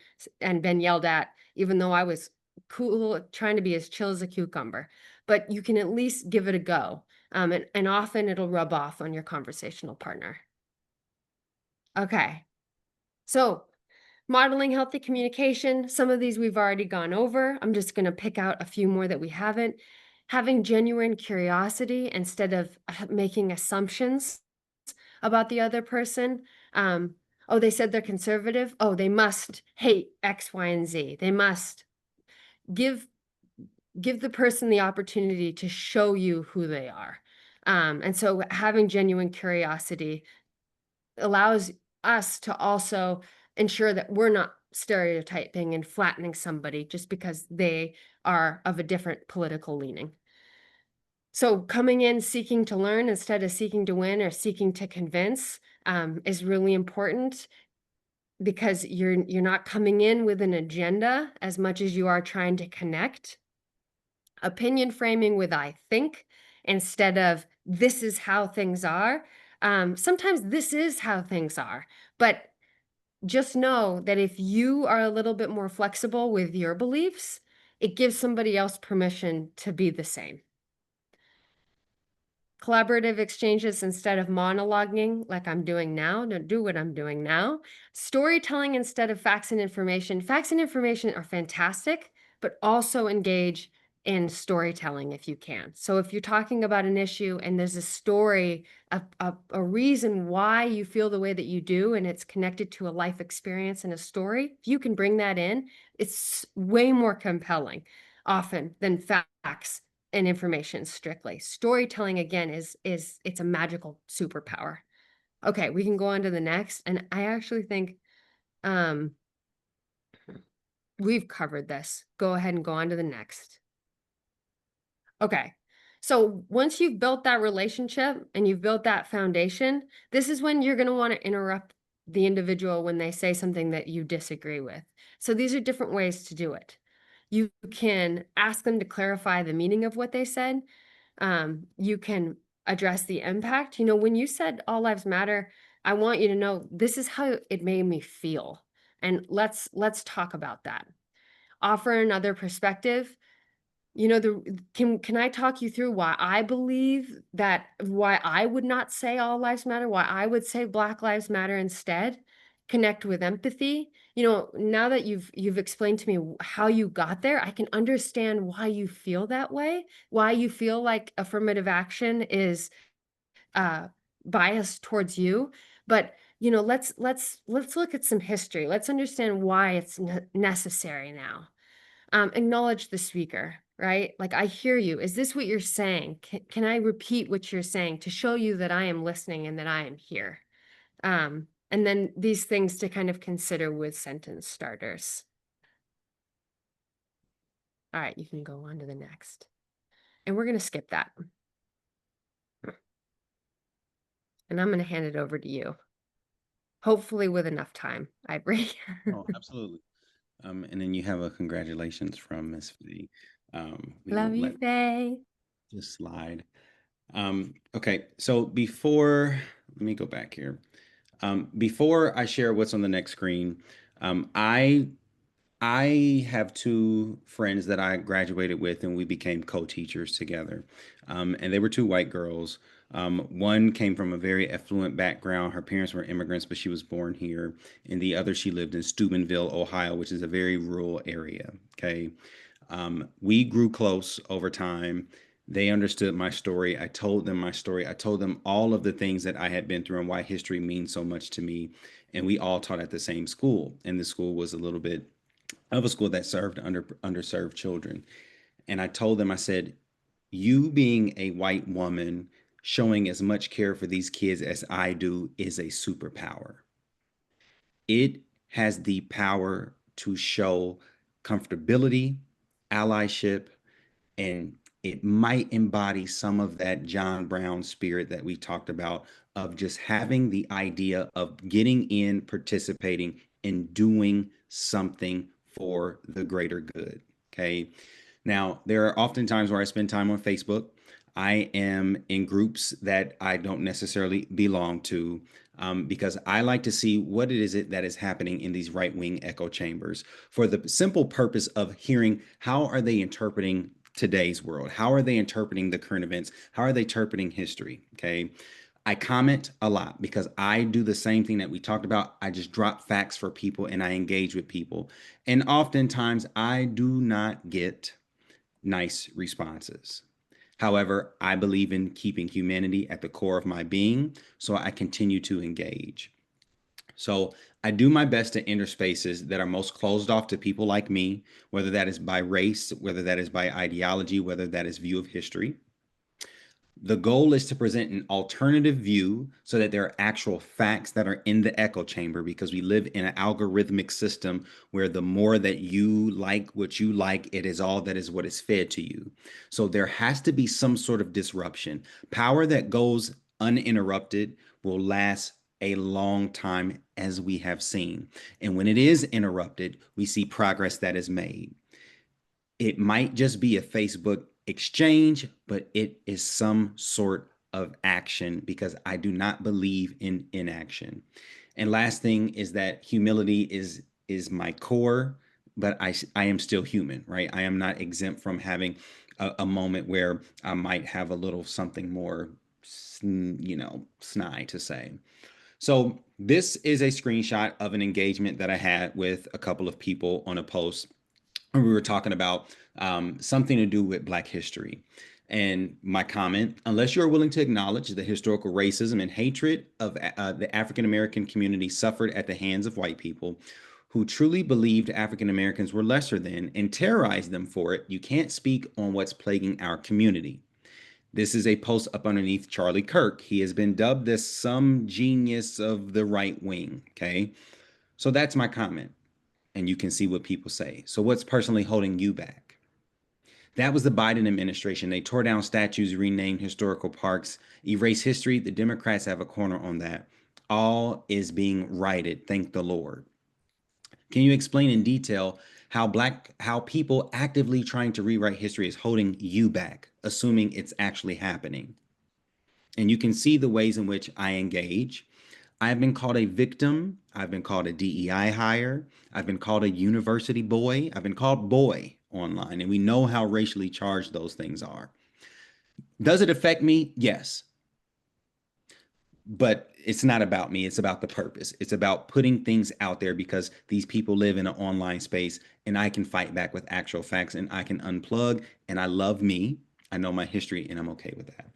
been yelled at, even though I was cool, trying to be as chill as a cucumber. But you can at least give it a go. And often it'll rub off on your conversational partner. Okay. So modeling healthy communication, some of these we've already gone over. I'm just going to pick out a few more that we haven't. Having genuine curiosity instead of making assumptions about the other person. Oh, they said they're conservative. Oh, they must hate X, Y, and Z. They must give the person the opportunity to show you who they are. And so having genuine curiosity allows us to also ensure that we're not stereotyping and flattening somebody just because they are of a different political leaning. So coming in seeking to learn instead of seeking to win or seeking to convince is really important, because you're not coming in with an agenda as much as you are trying to connect. Opinion framing with I think instead of this is how things are. Sometimes this is how things are, but just know that if you are a little bit more flexible with your beliefs, it gives somebody else permission to be the same. Collaborative exchanges instead of monologuing like I'm doing now. Don't do what I'm doing now. Storytelling instead of facts and information. Facts and information are fantastic, but also engage in storytelling if you can. So if you're talking about an issue and there's a story, a reason why you feel the way that you do, and it's connected to a life experience and a story, if you can bring that in, it's way more compelling often than facts and information strictly. Storytelling, again, is it's a magical superpower. Okay, we can go on to the next. And I actually think we've covered this. Go ahead and go on to the next. Okay, so once you've built that relationship and you've built that foundation, this is when you're going to want to interrupt the individual when they say something that you disagree with. So these are different ways to do it. You can ask them to clarify the meaning of what they said. You can address the impact. When you said all lives matter, I want you to know this is how it made me feel. And let's talk about that. Offer another perspective. Can I talk you through why I believe that, why I would not say all lives matter, why I would say Black Lives Matter instead? Connect with empathy. Now that you've explained to me how you got there, I can understand why you feel that way, why you feel like affirmative action is biased towards you. But let's look at some history. Let's understand why it's necessary now. Acknowledge the speaker, right? Like, I hear you. Is this what you're saying? Can I repeat what you're saying to show you that I am listening and that I am here? And then these things to kind of consider with sentence starters. All right, you can go on to the next. And we're going to skip that. And I'm going to hand it over to you. Hopefully with enough time, Ivory.
Oh, absolutely. And then you have a congratulations from Miss Faye. We
Love
will
you,
let
Faye.
this slide. Okay, so let me go back here. Before I share what's on the next screen, I have two friends that I graduated with and we became co-teachers together. And they were two white girls. One came from a very affluent background. Her parents were immigrants, but she was born here. And the other, she lived in Steubenville, Ohio, which is a very rural area. Okay. We grew close over time. They understood my story. I told them my story. I told them all of the things that I had been through and why history means so much to me. And we all taught at the same school. And the school was a little bit of a school that served underserved children. And I told them, I said, you being a white woman showing as much care for these kids as I do is a superpower. It has the power to show comfortability, allyship, and it might embody some of that John Brown spirit that we talked about of just having the idea of getting in, participating, and doing something for the greater good. Okay. Now, there are often times where I spend time on Facebook. I am in groups that I don't necessarily belong to, because I like to see what it is that is happening in these right-wing echo chambers for the simple purpose of hearing how are they interpreting today's world? How are they interpreting the current events? How are they interpreting history? Okay. I comment a lot because I do the same thing that we talked about. I just drop facts for people and I engage with people. And oftentimes I do not get nice responses. However, I believe in keeping humanity at the core of my being, so I continue to engage. So I do my best to enter spaces that are most closed off to people like me, whether that is by race, whether that is by ideology, whether that is view of history. The goal is to present an alternative view so that there are actual facts that are in the echo chamber, because we live in an algorithmic system where the more that you like what you like, it is all that is what is fed to you. So there has to be some sort of disruption. Power that goes uninterrupted will last a long time, as we have seen. And when it is interrupted, we see progress that is made. It might just be a Facebook exchange, but it is some sort of action, because I do not believe in inaction. And last thing is that humility is my core, but I am still human, right? I am not exempt from having a moment where I might have a little something more, snide to say. So this is a screenshot of an engagement that I had with a couple of people on a post. We were talking about something to do with Black history. And my comment, unless you're willing to acknowledge the historical racism and hatred of the African American community suffered at the hands of white people who truly believed African Americans were lesser than and terrorized them for it, you can't speak on what's plaguing our community. This is a post up underneath Charlie Kirk. He has been dubbed as some genius of the right wing. Okay. So that's my comment. And you can see what people say. So what's personally holding you back? That was the Biden administration. They tore down statues, renamed historical parks, erased history. The Democrats have a corner on that. All is being righted, thank the Lord. Can you explain in detail how people actively trying to rewrite history is holding you back, assuming it's actually happening? And you can see the ways in which I engage. I've been called a victim. I've been called a DEI hire. I've been called a university boy. I've been called boy online, and we know how racially charged those things are. Does it affect me? Yes. But it's not about me. It's about the purpose. It's about putting things out there, because these people live in an online space and I can fight back with actual facts and I can unplug. And I love me. I know my history and I'm okay with that.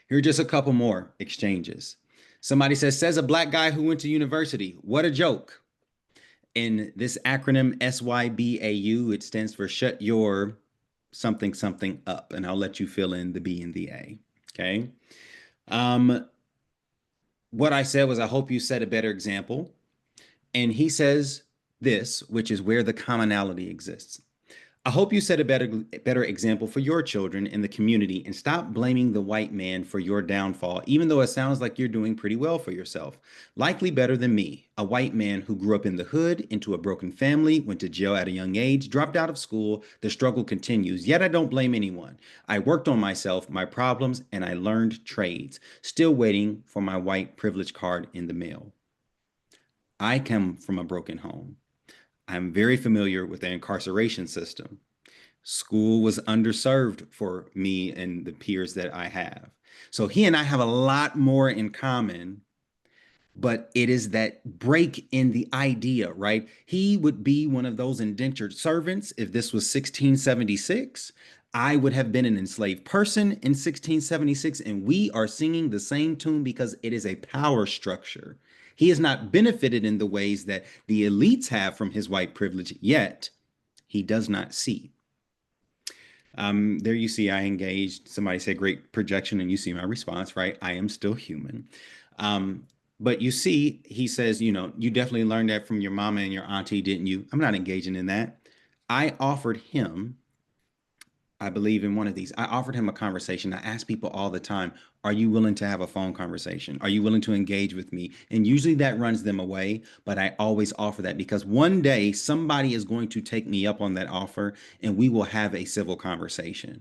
Here are just a couple more exchanges. Somebody says a Black guy who went to university. What a joke. In this acronym SYBAU, it stands for shut your something something up. And I'll let you fill in the B and the A. Okay. What I said was, I hope you set a better example. And he says this, which is where the commonality exists. I hope you set a better example for your children in the community and stop blaming the white man for your downfall, even though it sounds like you're doing pretty well for yourself. Likely better than me, a white man who grew up in the hood, into a broken family, went to jail at a young age, dropped out of school. The struggle continues, yet I don't blame anyone. I worked on myself, my problems, and I learned trades, still waiting for my white privilege card in the mail. I come from a broken home. I'm very familiar with the incarceration system. School was underserved for me and the peers that I have. So he and I have a lot more in common, but it is that break in the idea, right? He would be one of those indentured servants if this was 1676. I would have been an enslaved person in 1676, and we are singing the same tune because it is a power structure. He has not benefited in the ways that the elites have from his white privilege, yet he does not see. There you see, I engaged. Somebody said great projection, and you see my response, right? I am still human. But you see, he says, you know, you definitely learned that from your mama and your auntie, didn't you? I'm not engaging in that. I offered him, I believe in one of these, I offered him a conversation. I ask people all the time, are you willing to have a phone conversation? Are you willing to engage with me? And usually that runs them away, but I always offer that because one day somebody is going to take me up on that offer and we will have a civil conversation.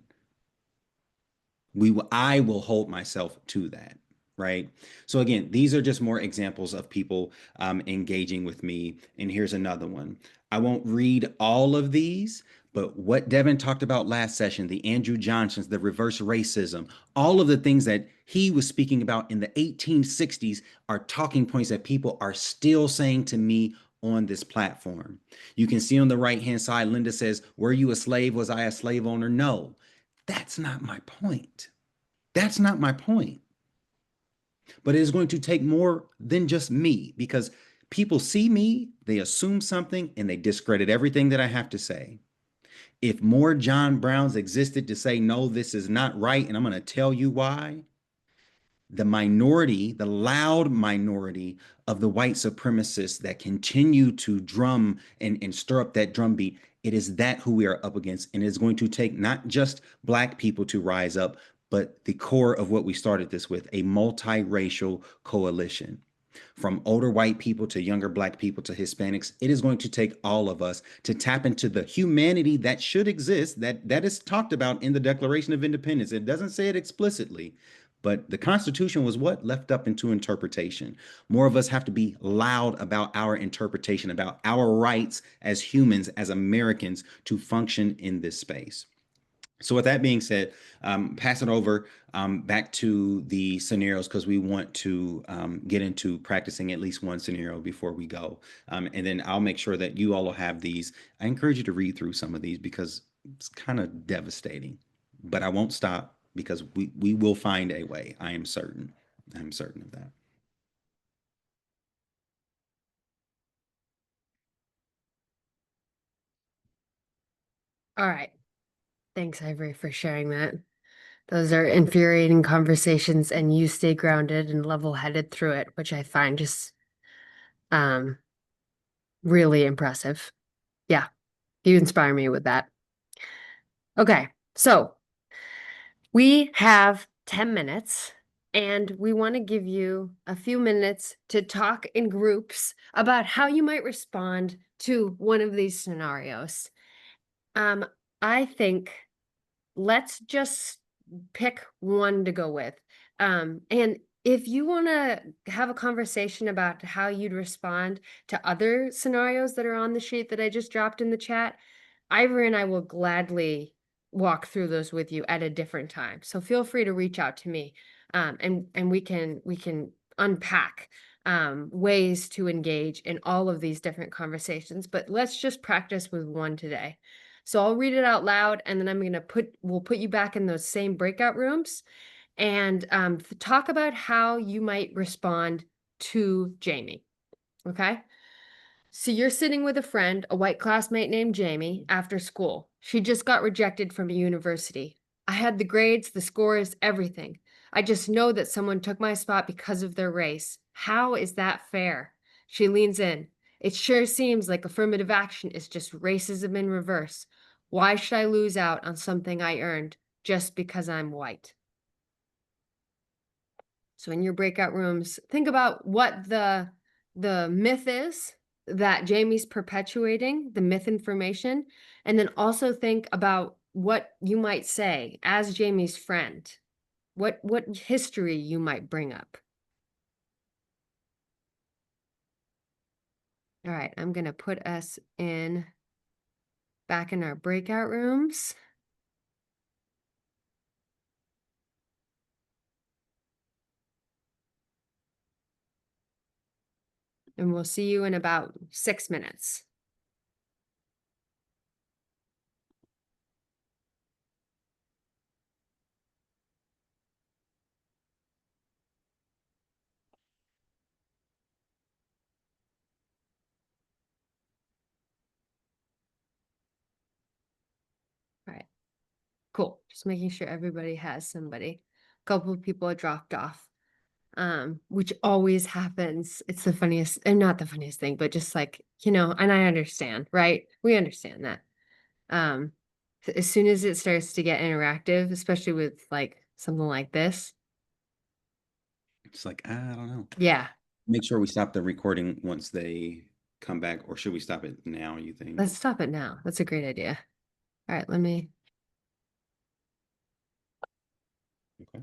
I will hold myself to that, right? So again, these are just more examples of people engaging with me. And here's another one. I won't read all of these, but what Devin talked about last session, the Andrew Johnsons, the reverse racism, all of the things that he was speaking about in the 1860s are talking points that people are still saying to me on this platform. You can see on the right-hand side, Linda says, were you a slave? Was I a slave owner? No. That's not my point. That's not my point. But it is going to take more than just me because people see me, they assume something, and they discredit everything that I have to say. If more John Browns existed to say, no, this is not right, and I'm going to tell you why, the minority, the loud minority of the white supremacists that continue to drum and stir up that drumbeat, it is that who we are up against. And it's going to take not just Black people to rise up, but the core of what we started this with, a multiracial coalition. From older white people to younger Black people to Hispanics, it is going to take all of us to tap into the humanity that should exist, that is talked about in the Declaration of Independence. It doesn't say it explicitly, but the Constitution was what? Left up into interpretation. More of us have to be loud about our interpretation, about our rights as humans, as Americans, to function in this space. So with that being said, pass it over back to the scenarios because we want to get into practicing at least one scenario before we go. And then I'll make sure that you all will have these. I encourage you to read through some of these because it's kind of devastating, but I won't stop because we will find a way. I am certain. I'm certain of that.
All right. Thanks, Ivory, for sharing that. Those are infuriating conversations, and you stay grounded and level-headed through it, which I find just really impressive. Yeah, you inspire me with that. Okay, so we have 10 minutes, and we want to give you a few minutes to talk in groups about how you might respond to one of these scenarios. I think let's just pick one to go with. And if you want to have a conversation about how you'd respond to other scenarios that are on the sheet that I just dropped in the chat, Ivory and I will gladly walk through those with you at a different time. So feel free to reach out to me, and we can unpack ways to engage in all of these different conversations. But let's just practice with one today. So I'll read it out loud, and then we'll put you back in those same breakout rooms and talk about how you might respond to Jamie. Okay. So you're sitting with a friend, a white classmate named Jamie, after school. She just got rejected from a university. I had the grades, the scores, everything. I just know that someone took my spot because of their race. How is that fair? She leans in. It sure seems like affirmative action is just racism in reverse. Why should I lose out on something I earned just because I'm white? So in your breakout rooms, think about what the myth is that Jamie's perpetuating, the myth information, and then also think about what you might say as Jamie's friend, what history you might bring up. All right, I'm going to put us back in our breakout rooms. And we'll see you in about 6 minutes. Cool. Just making sure everybody has somebody. A couple of people are dropped off. Which always happens. It's the funniest, and not the funniest thing, but just like, and I understand, right? We understand that. As soon as it starts to get interactive, especially with like something like this,
It's like, I don't know.
yeah,
Make sure we stop the recording once they come back, or should we stop it now, you think?
let's stop it now. That's a great idea. All right, let me.
Okay.